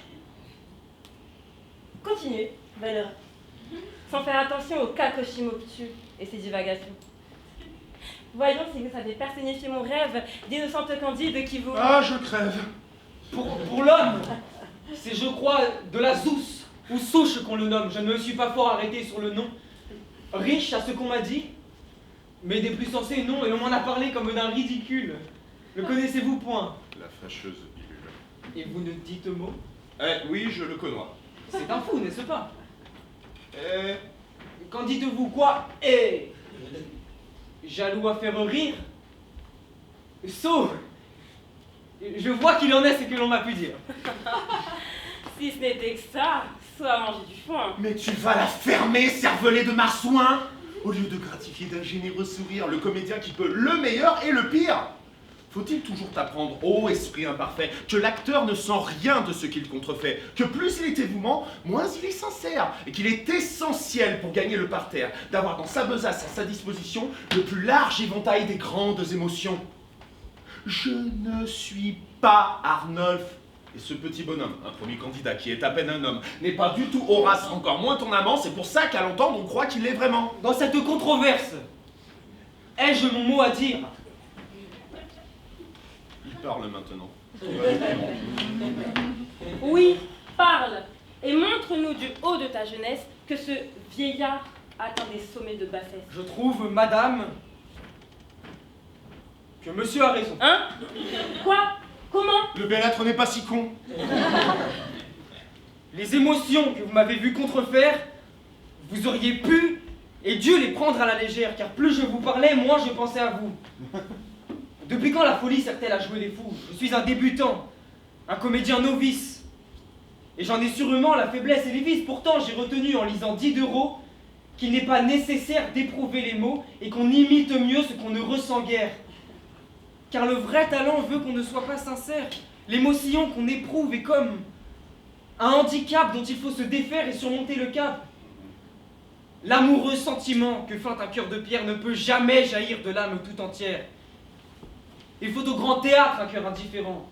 Continuez, belle heure, sans faire attention aux cacochim obtus et ses divagations. Voyons si vous savez personnifier mon rêve d'innocente candide qui vous... Ah, je crève. Pour l'homme, c'est je crois de la Zeus, ou souche qu'on le nomme, je ne me suis pas fort arrêté sur le nom. Riche à ce qu'on m'a dit, mais des plus sensés non, et l'on m'en a parlé comme d'un ridicule. Le connaissez-vous point? La fâcheuse pilule. Et vous ne dites mot? Eh oui, je le connais. C'est un fou, n'est-ce pas? Qu'en dites-vous, quoi? Et jaloux à faire rire? Saut! Je vois qu'il en est ce que l'on m'a pu dire. Si ce n'était que ça, soit manger du foin. Mais tu vas la fermer, cervelet de marsouin! Au lieu de gratifier d'un généreux sourire le comédien qui peut le meilleur et le pire! Faut-il toujours t'apprendre, ô esprit imparfait, que l'acteur ne sent rien de ce qu'il contrefait, que plus il est dévouement, moins il est sincère, et qu'il est essentiel pour gagner le parterre d'avoir dans sa besace à sa disposition le plus large éventail des grandes émotions. Je ne suis pas Arnolphe. Et ce petit bonhomme, un premier candidat qui est à peine un homme, n'est pas du tout Horace, encore moins ton amant, c'est pour ça qu'à l'entendre on croit qu'il l'est vraiment. Dans cette controverse, ai-je mon mot à dire? Il parle maintenant. Oui, parle, et montre-nous du haut de ta jeunesse que ce vieillard atteint des sommets de bassesse. Je trouve, madame, que monsieur a raison. Hein? Quoi? Comment? Le bel être n'est pas si con. Les émotions que vous m'avez vu contrefaire, vous auriez pu et dû les prendre à la légère, car plus je vous parlais, moins je pensais à vous. Depuis quand la folie sert-elle à jouer les fous? Je suis un débutant, un comédien novice, et j'en ai sûrement la faiblesse et les vices. Pourtant, j'ai retenu en lisant Diderot qu'il n'est pas nécessaire d'éprouver les mots et qu'on imite mieux ce qu'on ne ressent guère. Car le vrai talent veut qu'on ne soit pas sincère. L'émotion qu'on éprouve est comme un handicap dont il faut se défaire et surmonter le cap. L'amoureux sentiment que feinte un cœur de pierre ne peut jamais jaillir de l'âme tout entière. Il faut au grand théâtre un cœur indifférent.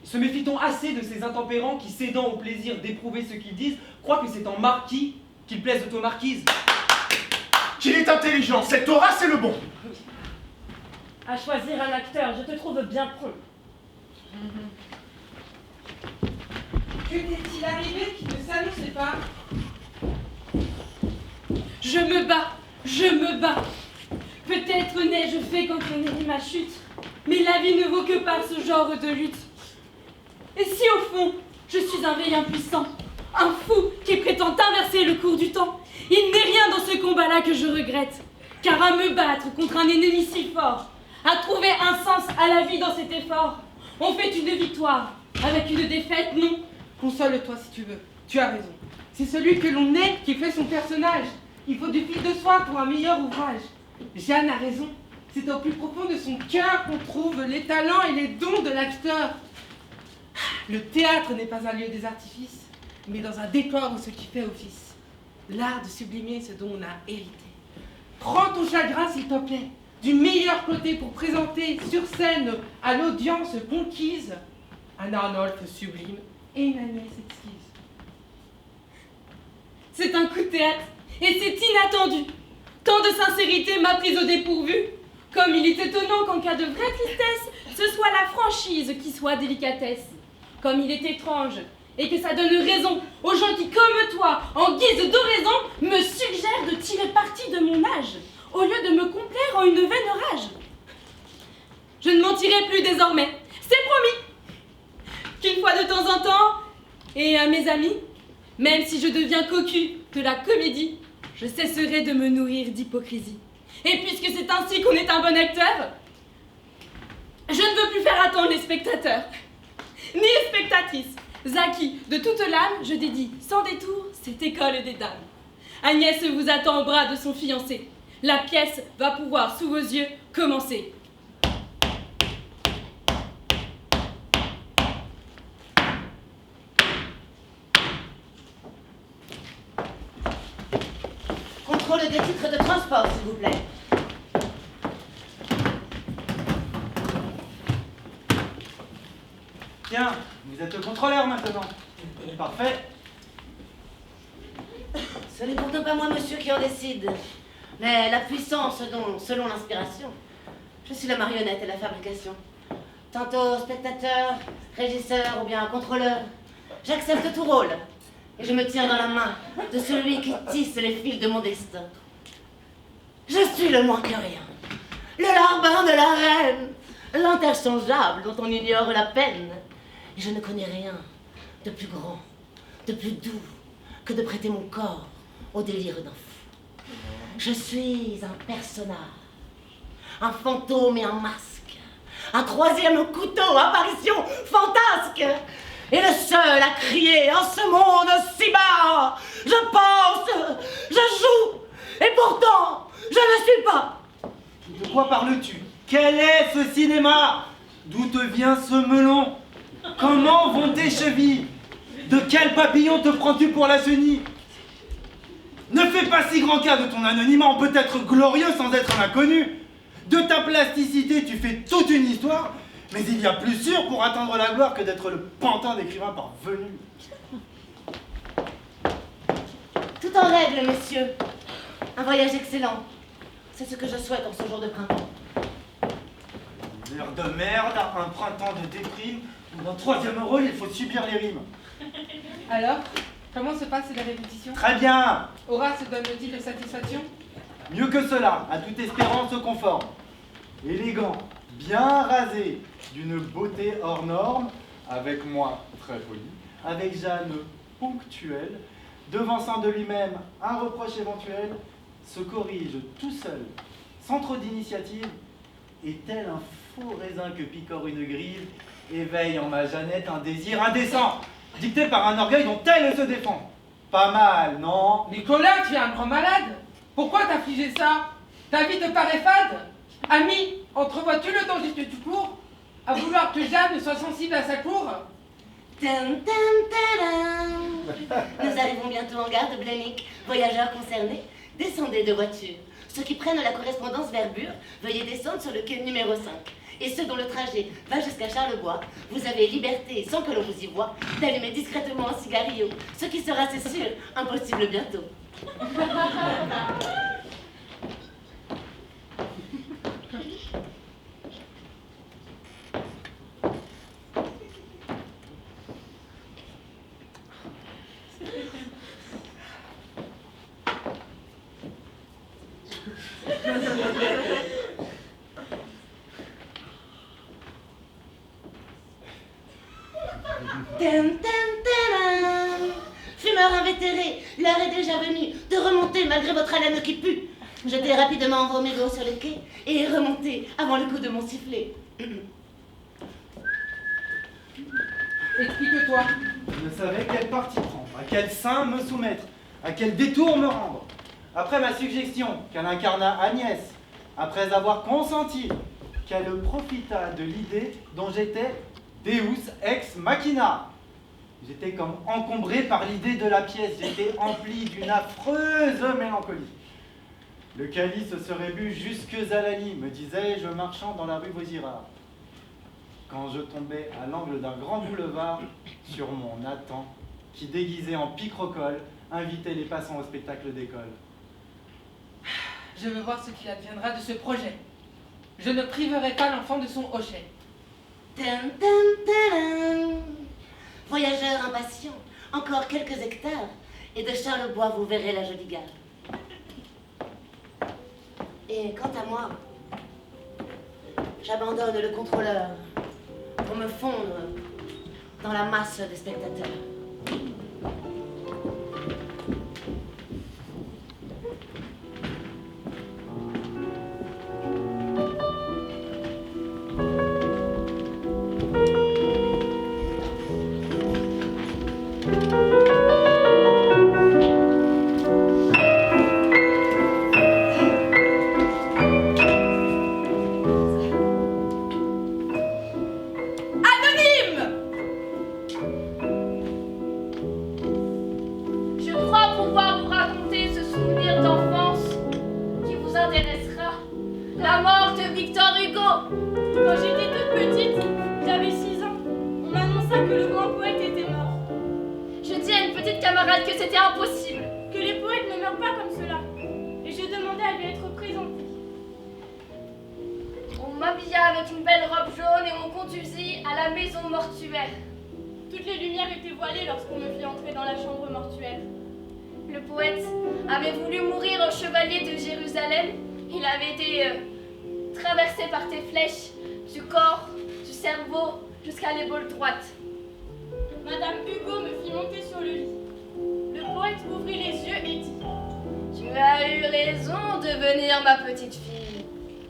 Se méfie-t-on assez de ces intempérants qui, cédant au plaisir d'éprouver ce qu'ils disent, croient que c'est en marquis qu'ils plaisent aux marquises? Qu'il est intelligent, cet Horace est le bon. À choisir un acteur, je te trouve bien prompt. Que t'est-il arrivé qui ne s'annonçait pas? Je me bats. Peut-être n'ai-je fait qu'entraîner ma chute, mais la vie ne vaut que par ce genre de lutte. Et si au fond, je suis un vieil impuissant, un fou qui prétend inverser le cours du temps, il n'est rien dans ce combat-là que je regrette, car à me battre contre un ennemi si fort, à trouver un sens à la vie dans cet effort, on fait une victoire avec une défaite, non? Console-toi si tu veux, tu as raison. C'est celui que l'on est qui fait son personnage. Il faut du fil de soie pour un meilleur ouvrage. Jeanne a raison. C'est au plus profond de son cœur qu'on trouve les talents et les dons de l'acteur. Le théâtre n'est pas un lieu des artifices, mais dans un décor où ce qui fait office. L'art de sublimer ce dont on a hérité. Prends ton chagrin, s'il te plaît, du meilleur côté pour présenter sur scène à l'audience conquise un Arnolphe sublime et une Agnès exquise. C'est un coup de théâtre et c'est inattendu. Tant de sincérité m'a prise au dépourvu. Comme il est étonnant qu'en cas de vraie tristesse, ce soit la franchise qui soit délicatesse. Comme il est étrange et que ça donne raison aux gens qui, comme toi, en guise d'oraison, me suggèrent de tirer parti de mon âge, au lieu de me complaire en une vaine rage. Je ne mentirai plus désormais, c'est promis, qu'une fois de temps en temps, et à mes amis, même si je deviens cocu de la comédie, je cesserai de me nourrir d'hypocrisie. Et puisque c'est ainsi qu'on est un bon acteur, je ne veux plus faire attendre les spectateurs, ni les spectatrices. Zaki, de toute l'âme, je dédie sans détour cette école des dames. Agnès vous attend au bras de son fiancé. La pièce va pouvoir, sous vos yeux, commencer. Contrôle des titres de transport, s'il vous plaît. Tiens, vous êtes le contrôleur maintenant. Parfait. Ce n'est pourtant pas moi, monsieur, qui en décide, mais la puissance dont, selon l'inspiration, je suis la marionnette et la fabrication. Tantôt spectateur, régisseur ou bien contrôleur, j'accepte tout rôle et je me tiens dans la main de celui qui tisse les fils de mon destin. Je suis le moins que rien, le larbin de la reine, l'interchangeable dont on ignore la peine. Et je ne connais rien de plus grand, de plus doux que de prêter mon corps au délire d'un fou. Je suis un personnage, un fantôme et un masque, un troisième couteau, apparition fantasque, et le seul à crier en ce monde si bas. Je pense, je joue, et pourtant, je ne suis pas. De quoi parles-tu? Quel est ce cinéma? D'où te vient ce melon? Comment vont tes chevilles? De quel papillon te prends-tu pour la chenille? Ne fais pas si grand cas de ton anonymat, on peut être glorieux sans être un inconnu. De ta plasticité, tu fais toute une histoire, mais il y a plus sûr pour atteindre la gloire que d'être le pantin d'écrivain parvenu. Tout en règle, messieurs. Un voyage excellent. C'est ce que je souhaite en ce jour de printemps. L'air de merde, un printemps de déprime, ou un troisième rôle, il faut subir les rimes. Alors, comment se passent les répétitions? Très bien. Horace donne-t-il de satisfaction? Mieux que cela, à toute espérance se conforme. Élégant, bien rasé, d'une beauté hors norme, avec moi très poli, avec Jeanne ponctuelle, devançant de lui-même un reproche éventuel, se corrige tout seul, sans trop d'initiative, et tel un faux raisin que picore une grive, éveille en ma Jeannette un désir indécent, dicté par un orgueil dont elle se défend. Pas mal, non? Nicolas, tu es un grand malade. Pourquoi t'affliger ça? Ta vie te paraît fade? Ami, entrevois-tu le danger que tu cours à vouloir que Jeanne soit sensible à sa cour? Tam, tam, tadam. Nous arrivons bientôt en gare de Blanick. Voyageurs concernés, descendez de voiture. Ceux qui prennent la correspondance vers Bure, veuillez descendre sur le quai numéro 5. Et ceux dont le trajet va jusqu'à Charleroi, vous avez liberté, sans que l'on vous y voie, d'allumer discrètement un cigarillo. Ce qui sera, c'est sûr, impossible bientôt. Tam, tam, tadam. Fumeur invétéré, l'heure est déjà venue de remonter malgré votre haleine qui pue. Jetez rapidement vos mégots sur le quai et remontez avant le coup de mon sifflet. Explique-toi. Je ne savais quel parti prendre, à quel sein me soumettre, à quel détour me rendre. Après ma suggestion qu'elle incarna Agnès, après avoir consenti qu'elle profita de l'idée dont j'étais Deus ex machina. J'étais comme encombré par l'idée de la pièce, j'étais empli d'une affreuse mélancolie. Le calice serait bu jusque à la lit, me disais-je marchant dans la rue Vaugirard. Quand je tombais à l'angle d'un grand boulevard sur mon Nathan, qui déguisé en picrocole, invitait les passants au spectacle d'école. Je veux voir ce qu'il adviendra de ce projet. Je ne priverai pas l'enfant de son hochet. Tam, tam, tadam. Voyageurs impatients, encore quelques hectares, et de Charlebois vous verrez la jolie gare. Et quant à moi, j'abandonne le contrôleur pour me fondre dans la masse des spectateurs. Que c'était impossible, que les poètes ne meurent pas comme cela, et je demandais à lui être présenté. On m'habilla avec une belle robe jaune et on conduisit à la maison mortuaire. Toutes les lumières étaient voilées lorsqu'on me fit entrer dans la chambre mortuaire. Le poète avait voulu mourir en chevalier de Jérusalem. Il avait été traversé par tes flèches, du corps, du cerveau, jusqu'à l'épaule droite. Madame Hugo me fit monter sur le lit. Le poète ouvrit les yeux et dit: Tu Tu as eu raison de venir, ma petite fille.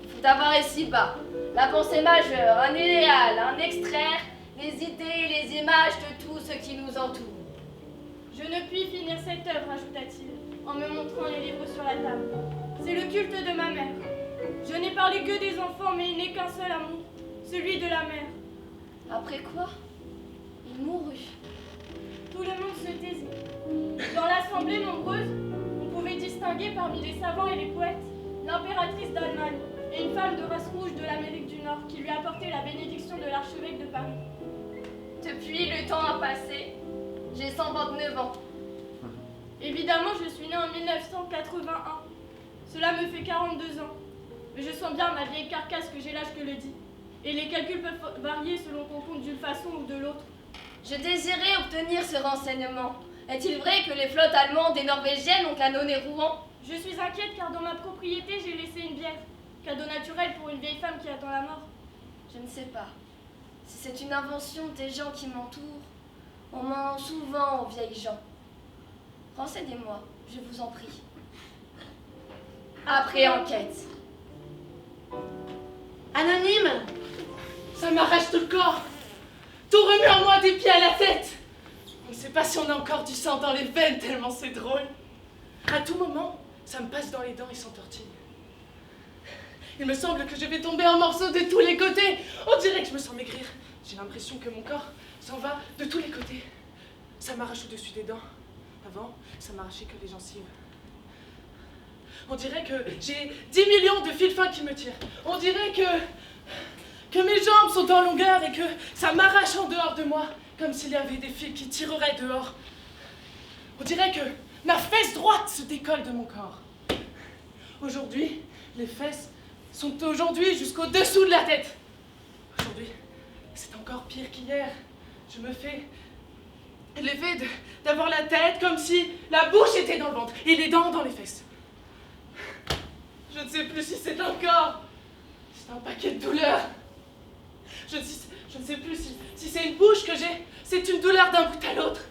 Il faut avoir ici-bas la pensée majeure, un idéal, un extraire, les idées, les images de tout ce qui nous entoure. Je ne puis finir cette œuvre, ajouta-t-il, en me montrant les livres sur la table. C'est le culte de ma mère. Je n'ai parlé que des enfants, mais il n'est qu'un seul amour, celui de la mère. Après quoi, il mourut. Tout le monde se taisait. Dans l'assemblée nombreuse, on pouvait distinguer parmi les savants et les poètes l'impératrice d'Allemagne et une femme de race rouge de l'Amérique du Nord qui lui apportait la bénédiction de l'archevêque de Paris. Depuis, le temps a passé. J'ai 129 ans. Évidemment, je suis née en 1981. Cela me fait 42 ans. Mais je sens bien ma vieille carcasse que j'ai l'âge que le dit. Et les calculs peuvent varier selon qu'on compte d'une façon ou de l'autre. Je désirais obtenir ce renseignement. Est-il vrai que les flottes allemandes et norvégiennes ont canonné Rouen? Je suis inquiète car dans ma propriété, j'ai laissé une bière. Cadeau naturel pour une vieille femme qui attend la mort. Je ne sais pas. Si c'est une invention des gens qui m'entourent, on ment souvent aux vieilles gens. Renseignez-moi, je vous en prie. Après enquête. Anonyme? Ça m'arrache tout le corps. Tout remue en moi des pieds à la tête. On ne sait pas si on a encore du sang dans les veines tellement c'est drôle. À tout moment, ça me passe dans les dents et s'entortille. Il me semble que je vais tomber en morceaux de tous les côtés. On dirait que je me sens maigrir. J'ai l'impression que mon corps s'en va de tous les côtés. Ça m'arrache au-dessus des dents. Avant, ça m'arrachait que les gencives. On dirait que j'ai 10 millions de fils fins qui me tirent. On dirait que mes jambes sont en longueur et que ça m'arrache en dehors de moi, comme s'il y avait des fils qui tireraient dehors. On dirait que ma fesse droite se décolle de mon corps. Aujourd'hui, les fesses sont aujourd'hui jusqu'au dessous de la tête. Aujourd'hui, c'est encore pire qu'hier. Je me fais l'effet d'avoir la tête comme si la bouche était dans le ventre et les dents dans les fesses. Je ne sais plus si c'est un corps, c'est un paquet de douleurs. Je ne sais plus si c'est une bouche que j'ai, c'est une douleur d'un bout à l'autre.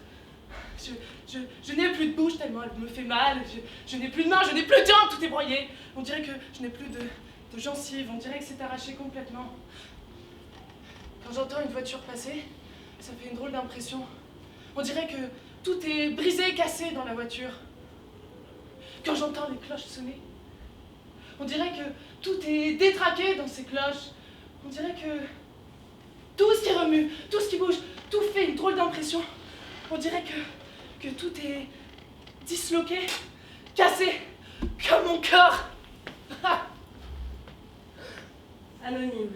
Je n'ai plus de bouche tellement elle me fait mal, je n'ai plus de mains, je n'ai plus de jambes, tout est broyé. On dirait que je n'ai plus de gencives, on dirait que c'est arraché complètement. Quand j'entends une voiture passer, ça fait une drôle d'impression. On dirait que tout est brisé, cassé dans la voiture. Quand j'entends les cloches sonner, on dirait que tout est détraqué dans ces cloches. On dirait que tout ce qui remue, tout ce qui bouge, tout fait une drôle d'impression. On dirait que tout est disloqué, cassé, comme mon corps. Anonyme.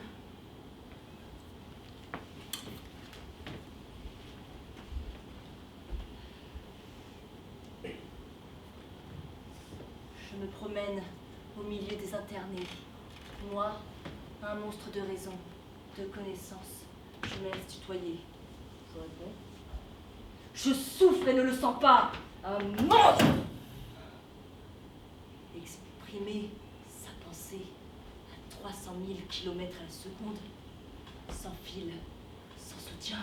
Je me promène au milieu des internés. Moi, un monstre de raison, de connaissance. Je me laisse tutoyer. Je réponds. Je souffre et ne le sens pas. Un monstre! Exprimer sa pensée à 300 000 km à la seconde, sans fil, sans soutien.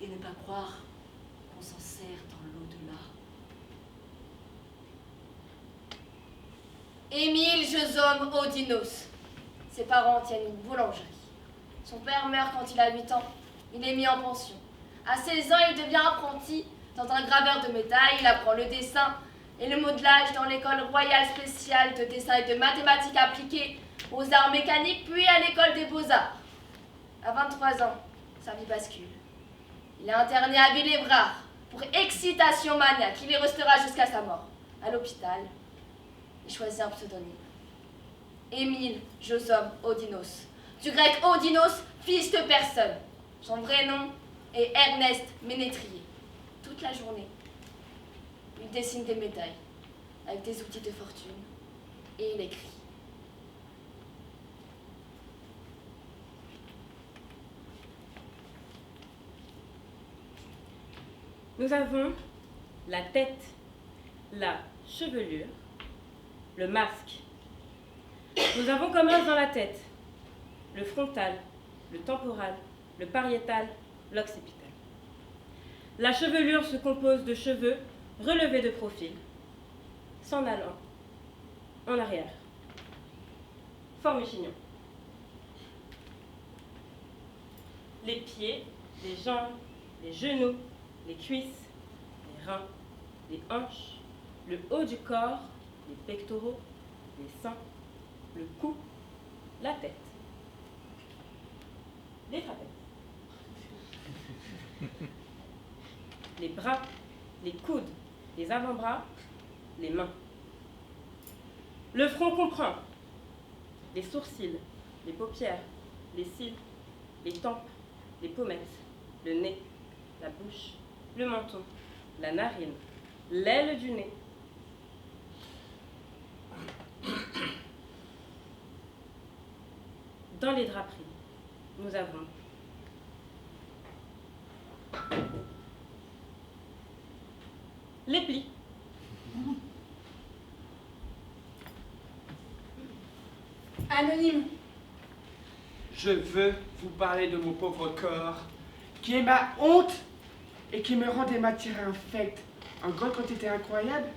Et ne pas croire qu'on s'en sert dans l'au-delà. Émile Josom Odinos. Ses parents tiennent une boulangerie. Son père meurt quand il a 8 ans. Il est mis en pension. À 16 ans, il devient apprenti dans un graveur de métal. Il apprend le dessin et le modelage dans l'école royale spéciale de dessin et de mathématiques appliquées aux arts mécaniques, puis à l'école des beaux-arts. À 23 ans, sa vie bascule. Il est interné à Villébrard pour excitation maniaque. Il y restera jusqu'à sa mort. À l'hôpital, il choisit un pseudonyme. Émile Josom Odinos. Du grec Odinos, fils de personne. Son vrai nom est Ernest Ménétrier. Toute la journée, il dessine des médailles avec des outils de fortune et il écrit. Nous avons la tête, la chevelure, le masque. Nous avons comme os dans la tête le frontal, le temporal, le pariétal, l'occipital. La chevelure se compose de cheveux relevés de profil. s'en allant en arrière. Forme chignon. Les pieds, les jambes, les genoux, les cuisses, les reins, les hanches, le haut du corps, les pectoraux, les seins, le cou, la tête, les trapèzes, les bras, les coudes, les avant-bras, les mains. Le front comprend les sourcils, les paupières, les cils, les tempes, les pommettes, le nez, la bouche, le menton, la narine, l'aile du nez. Dans les draperies, nous avons les plis. Anonyme. Je veux vous parler de mon pauvre corps, qui est ma honte et qui me rend des matières infectes en grande quantité incroyable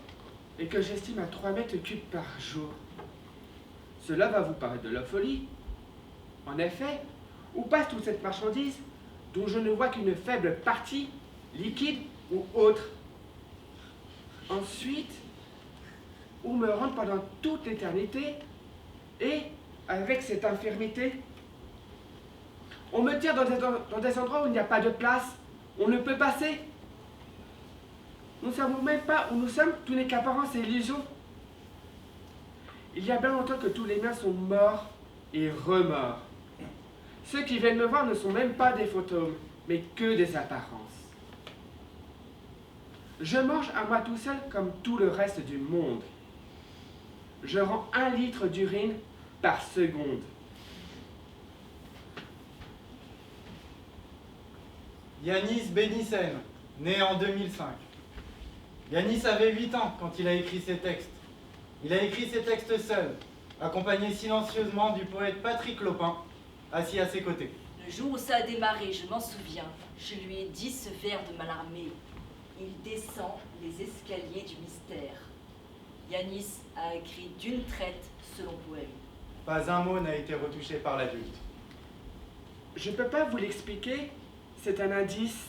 et que j'estime à 3 mètres cubes par jour. Cela va vous paraître de la folie. En effet, où passe toute cette marchandise dont je ne vois qu'une faible partie, liquide ou autre? Ensuite, où me rendre pendant toute l'éternité et avec cette infirmité? On me tire dans des endroits où il n'y a pas de place, on ne peut passer. Nous ne savons même pas où nous sommes, tout n'est qu'apparence et illusion. Il y a bien longtemps que tous les miens sont morts et remords. Ceux qui viennent me voir ne sont même pas des fantômes, mais que des apparences. Je mange à moi tout seul comme tout le reste du monde. Je rends 1 litre d'urine par seconde. Yanis Benissen, né en 2005. Yanis avait 8 ans quand il a écrit ses textes. Il a écrit ses textes seul, accompagné silencieusement du poète Patrick Lopin, assis à ses côtés. Le jour où ça a démarré, je m'en souviens, je lui ai dit ce vers de Mallarmé. Il descend les escaliers du mystère. Yanis a écrit d'une traite selon poème. Pas un mot n'a été retouché par l'adulte. Je ne peux pas vous l'expliquer, c'est un indice.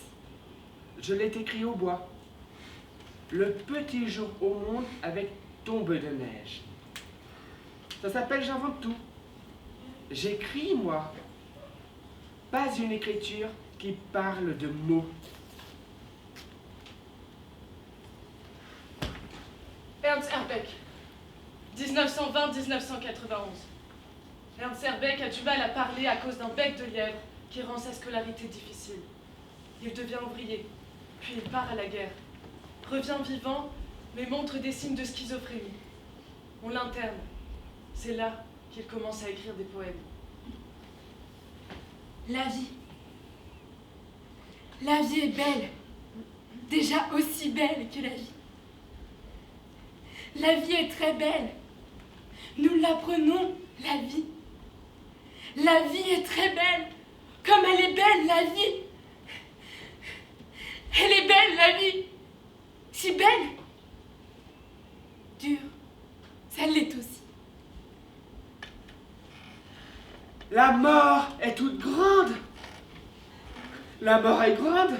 Je l'ai écrit au bois. Le petit jour au monde avec tombe de neige. Ça s'appelle J'invente tout. J'écris, moi. Pas une écriture qui parle de mots. Ernst Herbeck, 1920-1991. Ernst Herbeck a du mal à parler à cause d'un bec de lièvre qui rend sa scolarité difficile. Il devient ouvrier, puis il part à la guerre. Revient vivant, mais montre des signes de schizophrénie. On l'interne. C'est là qu'il commence à écrire des poèmes. La vie. La vie est belle. Déjà aussi belle que la vie. La vie est très belle. Nous l'apprenons, la vie. La vie est très belle. Comme elle est belle, la vie. Elle est belle, la vie. Si belle. Dure. Ça l'est aussi. La mort est toute grande. La mort est grande.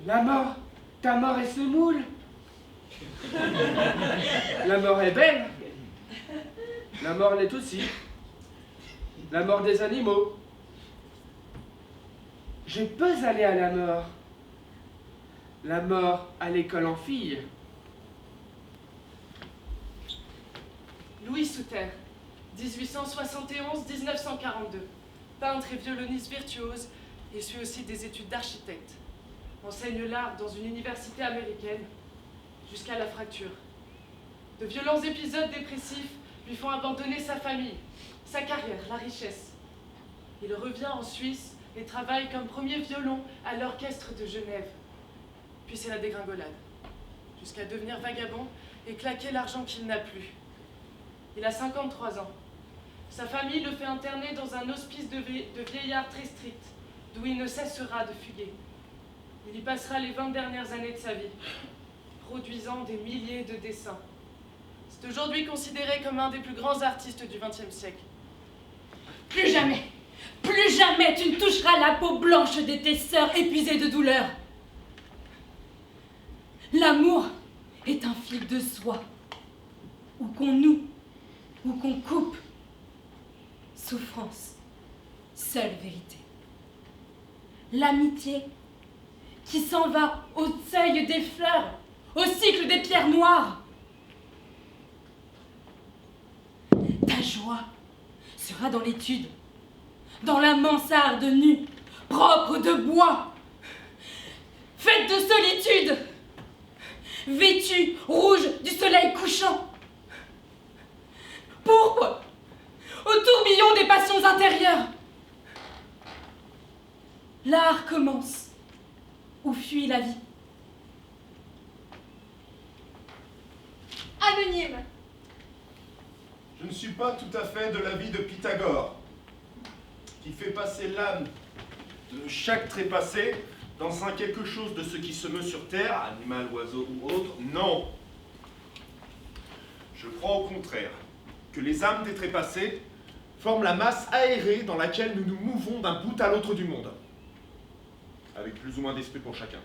La mort, ta mort est semoule. La mort est belle. La mort l'est aussi. La mort des animaux. Je peux aller à la mort. La mort à l'école en fille. Louis Souter, 1871-1942. Peintre et violoniste virtuose, il suit aussi des études d'architecte. Enseigne l'art dans une université américaine, jusqu'à la fracture. De violents épisodes dépressifs lui font abandonner sa famille, sa carrière, la richesse. Il revient en Suisse et travaille comme premier violon à l'orchestre de Genève. Puis c'est la dégringolade, jusqu'à devenir vagabond et claquer l'argent qu'il n'a plus. Il a 53 ans. Sa famille le fait interner dans un hospice de vieillards très strict, d'où il ne cessera de fuguer. Il y passera les 20 dernières années de sa vie. produisant des milliers de dessins. C'est aujourd'hui considéré comme un des plus grands artistes du XXe siècle. Plus jamais tu ne toucheras la peau blanche de tes sœurs épuisées de douleur. L'amour est un fil de soie, ou qu'on noue, ou qu'on coupe. Souffrance, seule vérité. L'amitié qui s'en va au seuil des fleurs, au cycle des pierres noires. Ta joie sera dans l'étude, dans la mansarde nue, propre de bois, faite de solitude, vêtue rouge du soleil couchant, pourpre au tourbillon des passions intérieures. L'art commence où fuit la vie. Anonyme. Je ne suis pas tout à fait de l'avis de Pythagore, qui fait passer l'âme de chaque trépassé dans un quelque chose de ce qui se meut sur terre, animal, oiseau ou autre. Non. Je crois au contraire que les âmes des trépassés forment la masse aérée dans laquelle nous nous mouvons d'un bout à l'autre du monde, avec plus ou moins d'esprit pour chacun.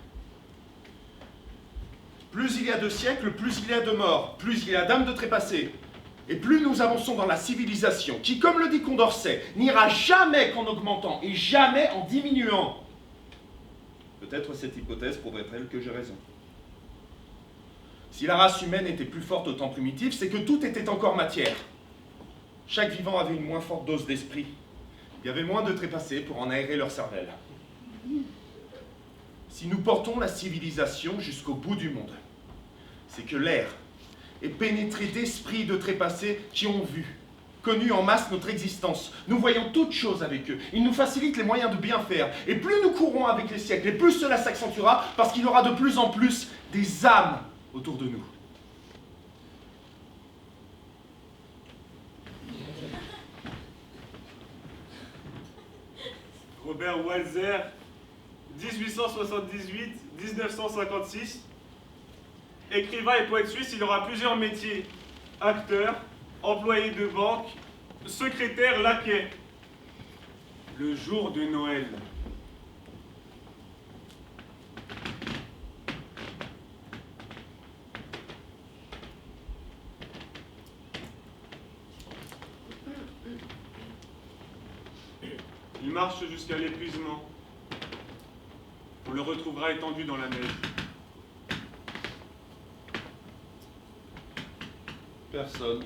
Plus il y a de siècles, plus il y a de morts, plus il y a d'âmes de trépassés, et plus nous avançons dans la civilisation, qui, comme le dit Condorcet, n'ira jamais qu'en augmentant et jamais en diminuant. Peut-être cette hypothèse prouverait-elle que j'ai raison. Si la race humaine était plus forte au temps primitif, c'est que tout était encore matière. Chaque vivant avait une moins forte dose d'esprit. Il y avait moins de trépassés pour en aérer leur cervelle. Si nous portons la civilisation jusqu'au bout du monde, c'est que l'air est pénétré d'esprits de trépassés qui ont vu, connu en masse notre existence. Nous voyons toutes choses avec eux. Ils nous facilitent les moyens de bien faire. Et plus nous courons avec les siècles, et plus cela s'accentuera, parce qu'il y aura de plus en plus des âmes autour de nous. Robert Walser, 1878-1956. Écrivain et poète suisse, il aura plusieurs métiers. Acteur, employé de banque, secrétaire, laquais. Le jour de Noël. Il marche jusqu'à l'épuisement. On le retrouvera étendu dans la neige. Personne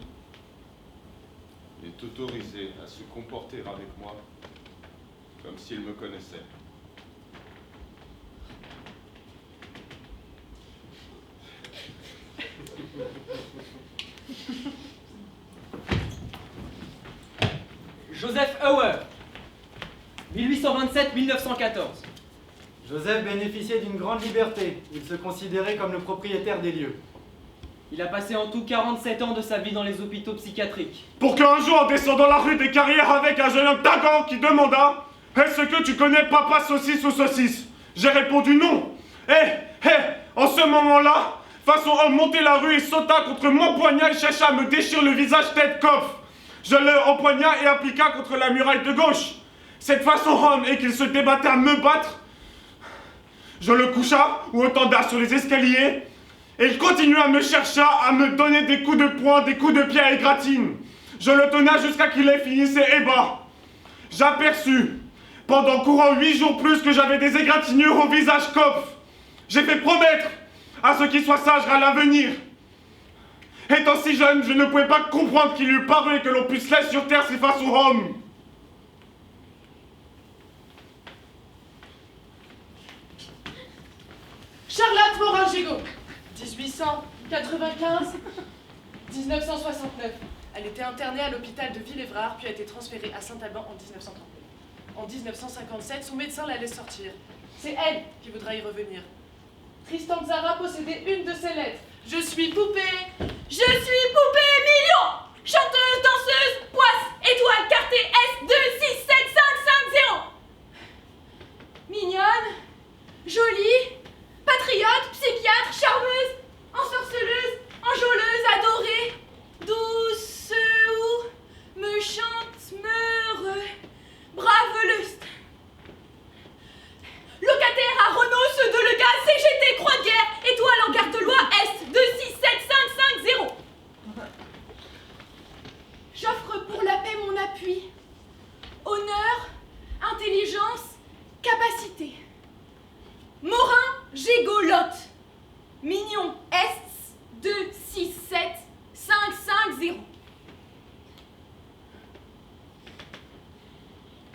n'est autorisé à se comporter avec moi comme s'il me connaissait. Joseph Auer, 1827-1914. Joseph bénéficiait d'une grande liberté. Il se considérait comme le propriétaire des lieux. Il a passé en tout 47 ans de sa vie dans les hôpitaux psychiatriques. Pour qu'un jour, en descendant la rue des Carrières avec un jeune homme tagant qui demanda « Est-ce que tu connais Papa Saucisse ou Saucisse ?» J'ai répondu non. En ce moment-là, façon homme montait la rue et sauta contre mon poignard et chercha à me déchirer le visage tête coffre. Je le empoigna et appliqua contre la muraille de gauche. Cette façon homme et qu'il se débattait à me battre, je le coucha ou étendard sur les escaliers. Et il continua à me chercher, à me donner des coups de poing, des coups de pied à égratigne. Je le tenais jusqu'à qu'il ait fini ses ébats. J'aperçus, pendant courant 8 jours plus, que j'avais des égratignures au visage coffre. J'ai fait promettre à ceux qui soient sages à l'avenir. Étant si jeune, je ne pouvais pas comprendre qu'il eût paru que l'on puisse laisser sur terre ces façons hommes. Charlotte Morin-Gigot, 1895-1969. Elle était internée à l'hôpital de Villévrard, puis a été transférée à Saint-Alban en 1939. En 1957, son médecin la laisse sortir. C'est elle qui voudra y revenir. Tristan Tzara possédait une de ses lettres. Je suis poupée. Je suis poupée million. Chanteuse, danseuse, poisse, étoile, quarté S2675550. Mignonne, jolie, patriote, psychiatre, charmeuse,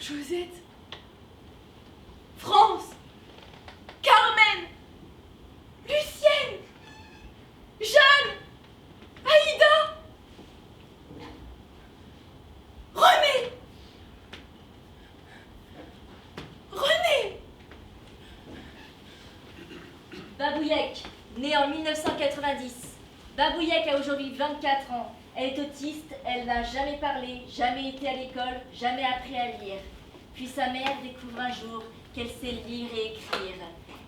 Josette, France, Carmen, Lucienne, Jeanne, Aïda, René, Babouyek, née en 1990. Babouyek a aujourd'hui 24 ans. Elle est autiste, elle n'a jamais parlé, jamais été à l'école, jamais appris à lire. Puis sa mère découvre un jour qu'elle sait lire et écrire.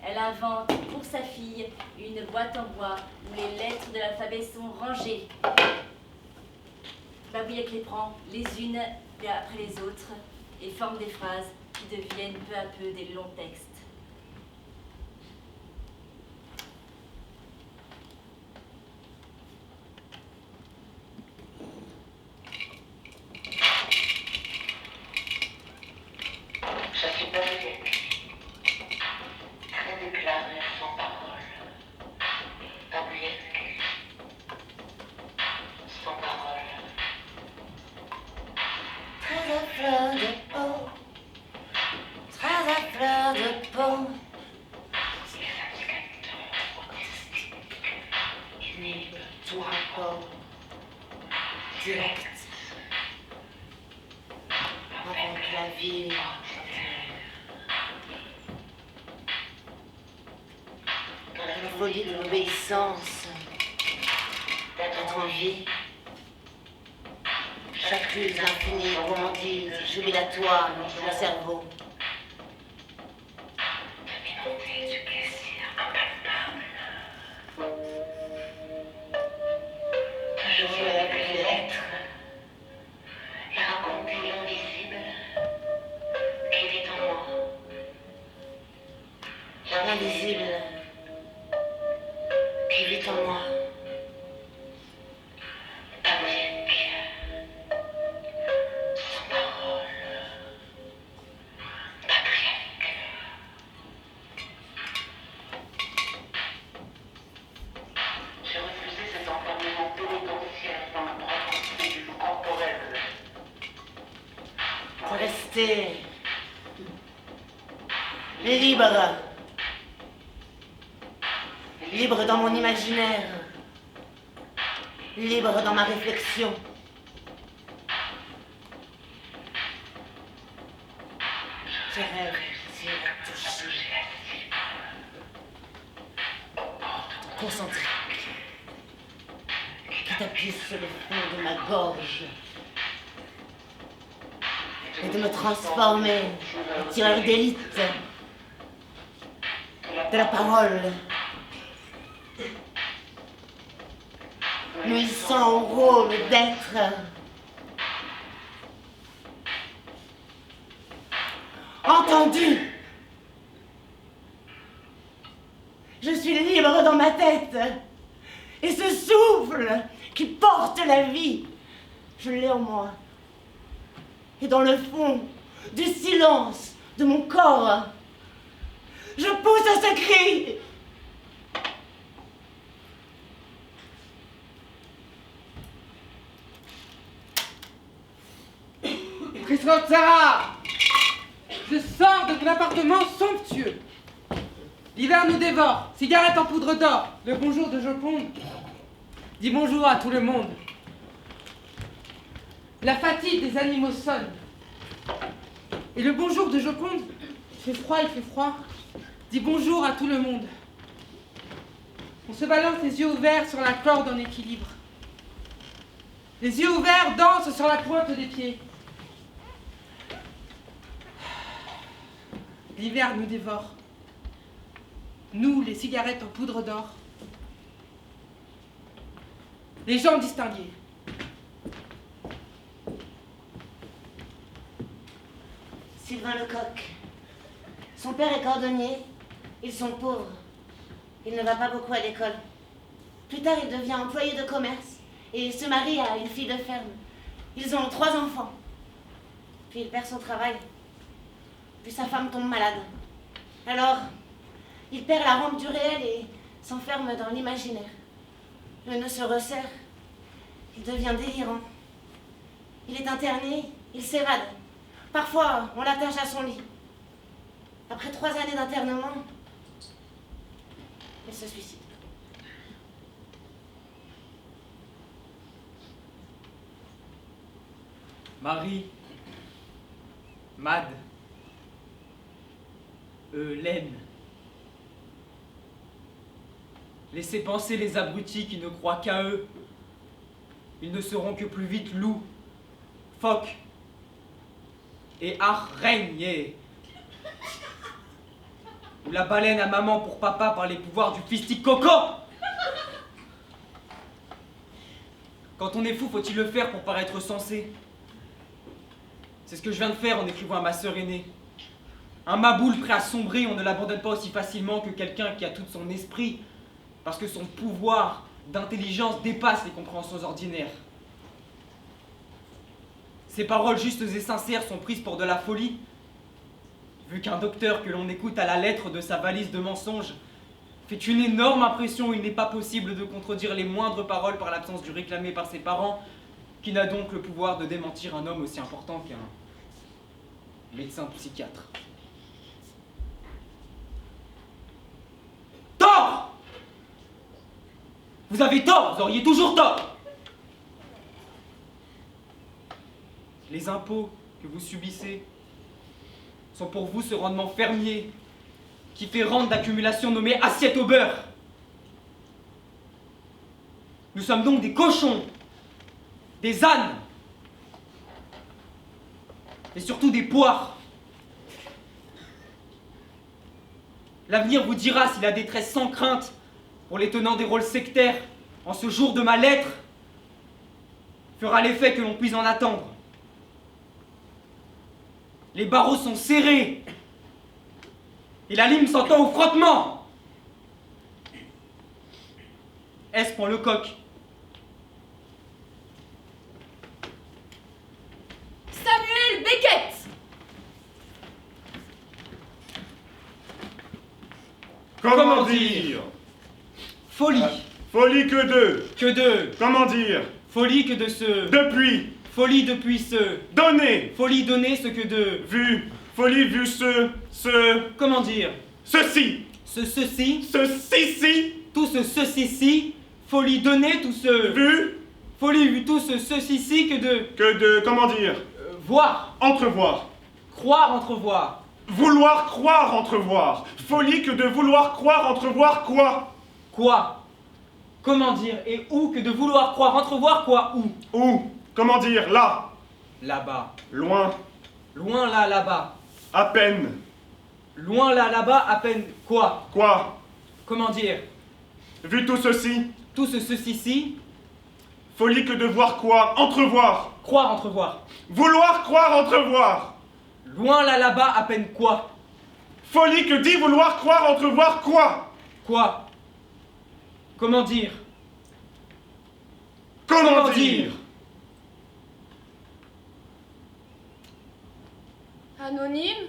Elle invente pour sa fille une boîte en bois où les lettres de l'alphabet sont rangées. Babouyek les prend les unes après les autres et forme des phrases qui deviennent peu à peu des longs textes. Je suis Babouyek, très déclarée, sans parole. Babouyek, sans parole. Très à fleur de peau, très à fleur de peau. C'est indicateur autistique, inhibe tout rapport direct avec la vie. La folie de l'obéissance, d'être en vie. J'accuse l'infinie gourmandise jubilatoire de mon cerveau. Dominanté du plaisir impalpable. Je jouer avec les lettres et raconter l'invisible qui vit en moi. L'invisible qui vit en moi. Babouyek, sans parole. Babouyek. J'ai refusé cet enfermement pénitentiaire dans ma propre cellule corporelle. Pour rester libre. Libre dans mon imaginaire, libre dans ma réflexion. Je rêve de toucher ton concentrique qui t'appuie sur le fond de ma gorge et de me transformer en tireur d'élite de la parole. Nuissant au rôle d'être. Entendu. Je suis libre dans ma tête. Et ce souffle qui porte la vie, je l'ai en moi. Et dans le fond du silence de mon corps, je pousse ce cri. Christophe Sarah, je sors de mon appartement somptueux. L'hiver nous dévore, cigarette en poudre d'or. Le bonjour de Joconde dit bonjour à tout le monde. La fatigue des animaux sonne. Et le bonjour de Joconde, il fait froid, dit bonjour à tout le monde. On se balance les yeux ouverts sur la corde en équilibre. Les yeux ouverts dansent sur la pointe des pieds. L'hiver nous dévore. Nous, les cigarettes en poudre d'or. Les gens distingués. Sylvain Lecoq. Son père est cordonnier. Ils sont pauvres. Il ne va pas beaucoup à l'école. Plus tard, il devient employé de commerce et se marie à une fille de ferme. Ils ont 3 enfants. Puis il perd son travail. Puis sa femme tombe malade. Alors, il perd la rampe du réel et s'enferme dans l'imaginaire. Le nœud se resserre. Il devient délirant. Il est interné, il s'évade. Parfois, on l'attache à son lit. Après 3 années d'internement, elle se suicide. Marie, Mad, Laine. Laissez penser les abrutis qui ne croient qu'à eux. Ils ne seront que plus vite loups, phoques et araignées. Ou la baleine à maman pour papa par les pouvoirs du fistic coco. Quand on est fou, faut-il le faire pour paraître sensé? C'est ce que je viens de faire en écrivant à ma sœur aînée. Un maboule prêt à sombrer, on ne l'abandonne pas aussi facilement que quelqu'un qui a tout son esprit, parce que son pouvoir d'intelligence dépasse les compréhensions ordinaires. Ces paroles justes et sincères sont prises pour de la folie, vu qu'un docteur que l'on écoute à la lettre de sa valise de mensonges fait une énorme impression où il n'est pas possible de contredire les moindres paroles par l'absence du réclamé par ses parents, qui n'a donc le pouvoir de démentir un homme aussi important qu'un médecin psychiatre. Tort! Vous avez tort, vous auriez toujours tort! Les impôts que vous subissez sont pour vous ce rendement fermier qui fait rente d'accumulation nommée assiette au beurre. Nous sommes donc des cochons, des ânes, et surtout des poires. L'avenir vous dira si la détresse sans crainte pour les tenants des rôles sectaires en ce jour de ma lettre fera l'effet que l'on puisse en attendre. Les barreaux sont serrés et la lime s'entend au frottement. S. Lecoq. Samuel Beckett. Comment dire? Folie. Folie que de. Que de. Comment dire? Folie que de ce. Depuis. Folie depuis ce. Donner. Folie donner ce que de. Vu. Folie vu ce. Comment dire? Ceci. Ceci. Ceci-ci. Tout ce ceci-ci. Folie donner tout ce. Vu. Folie vu tout ce ceci-ci que de. Que de. Comment dire? Voir. Entrevoir. Croire, entrevoir. Vouloir croire entrevoir. Folie que de vouloir croire entrevoir quoi? Quoi? Comment dire? Et où que de vouloir croire entrevoir quoi? Où? Où? Comment dire? Là. Là-bas. Loin. Loin là, là-bas. À peine. Loin là, là-bas, à peine quoi? Quoi? Comment dire? Vu tout ceci. Tout ce ceci-ci. Folie que de voir quoi? Entrevoir. Croire, entrevoir. Vouloir croire entrevoir. Loin là, là-bas, à peine quoi? Folie que dit vouloir croire entrevoir quoi? Quoi? Comment dire? Comment dire? Anonyme.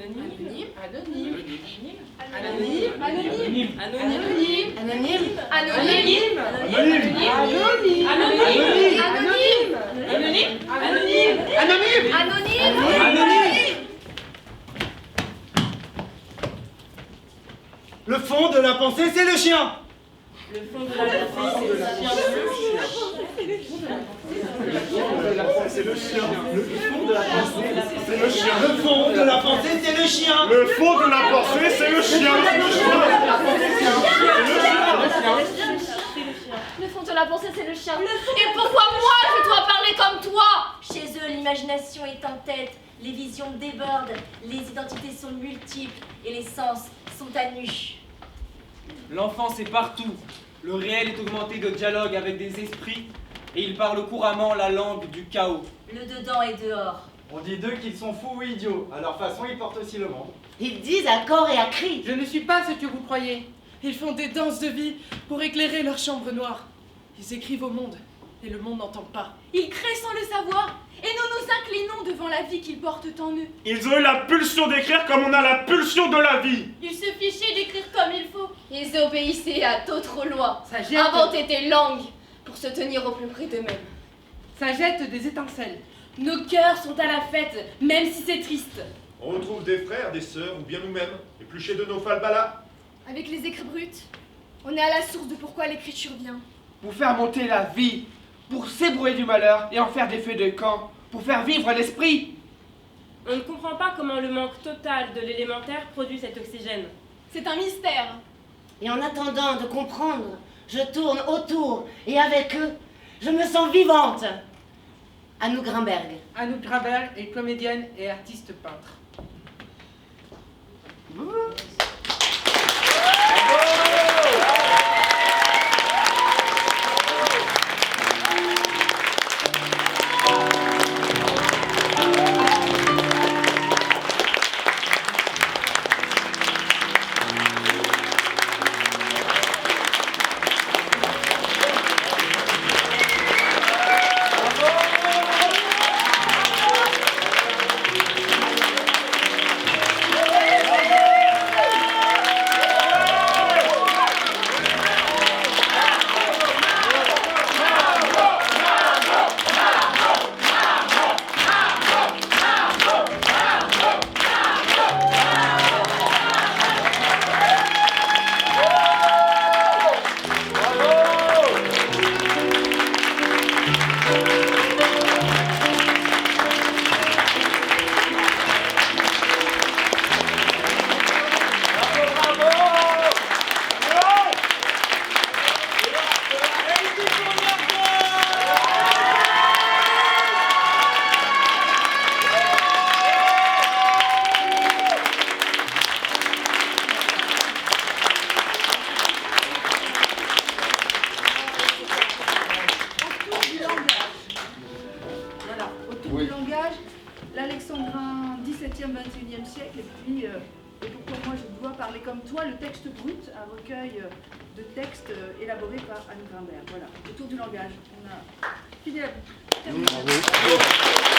Anonyme. Anonyme. Anonyme. Anonyme. Anonyme. Anonyme. Anonyme. Anonyme. Anonyme. Anonyme. Anonyme. Anonyme. Le fond de la pensée, c'est le chien. Le fond de la pensée, c'est le chien. C'est le chien. Le fond de la pensée, c'est le chien. Le fond de la pensée, c'est le chien. Le fond de la pensée, c'est le chien. Le fond de la pensée, c'est le chien. Et pourquoi moi, je dois parler comme toi? Chez eux, l'imagination est en tête, les visions débordent, les identités sont multiples et les sens sont à nu. L'enfance est partout. Le réel est augmenté de dialogue avec des esprits et il parle couramment la langue du chaos. Le dedans et dehors. On dit d'eux qu'ils sont fous ou idiots. À leur façon, ils portent aussi le monde. Ils disent à corps et à cri. Je ne suis pas ce que vous croyez. Ils font des danses de vie pour éclairer leur chambre noire. Ils écrivent au monde et le monde n'entend pas. Ils créent sans le savoir et nous nous inclinons devant la vie qu'ils portent en eux. Ils ont eu la pulsion d'écrire comme on a la pulsion de la vie. Il se fichait d'écrire comme il faut. Ils obéissaient à d'autres lois. Ça jette, Inventaient des langues pour se tenir au plus près d'eux-mêmes. ça jette des étincelles Nos cœurs sont à la fête, même si c'est triste. On retrouve des frères, des sœurs, ou bien nous-mêmes, épluchés de nos falbalas. Avec les écrits bruts, on est à la source de pourquoi l'écriture vient. Pour faire monter la vie, pour s'ébrouer du malheur et en faire des feux de camp, pour faire vivre l'esprit. On ne comprend pas comment le manque total de l'élémentaire produit cet oxygène. C'est un mystère. Et en attendant de comprendre, je tourne autour et avec eux, je me sens vivante. Anouk Grimberg. Anouk Grimberg est comédienne et artiste peintre. L'alexandrin 17e, 21e siècle, et puis, et pourquoi moi je dois parler comme toi, le texte brut, un recueil de textes élaboré par Anouk Grimberg. Voilà, autour du langage. On a fini la boucle.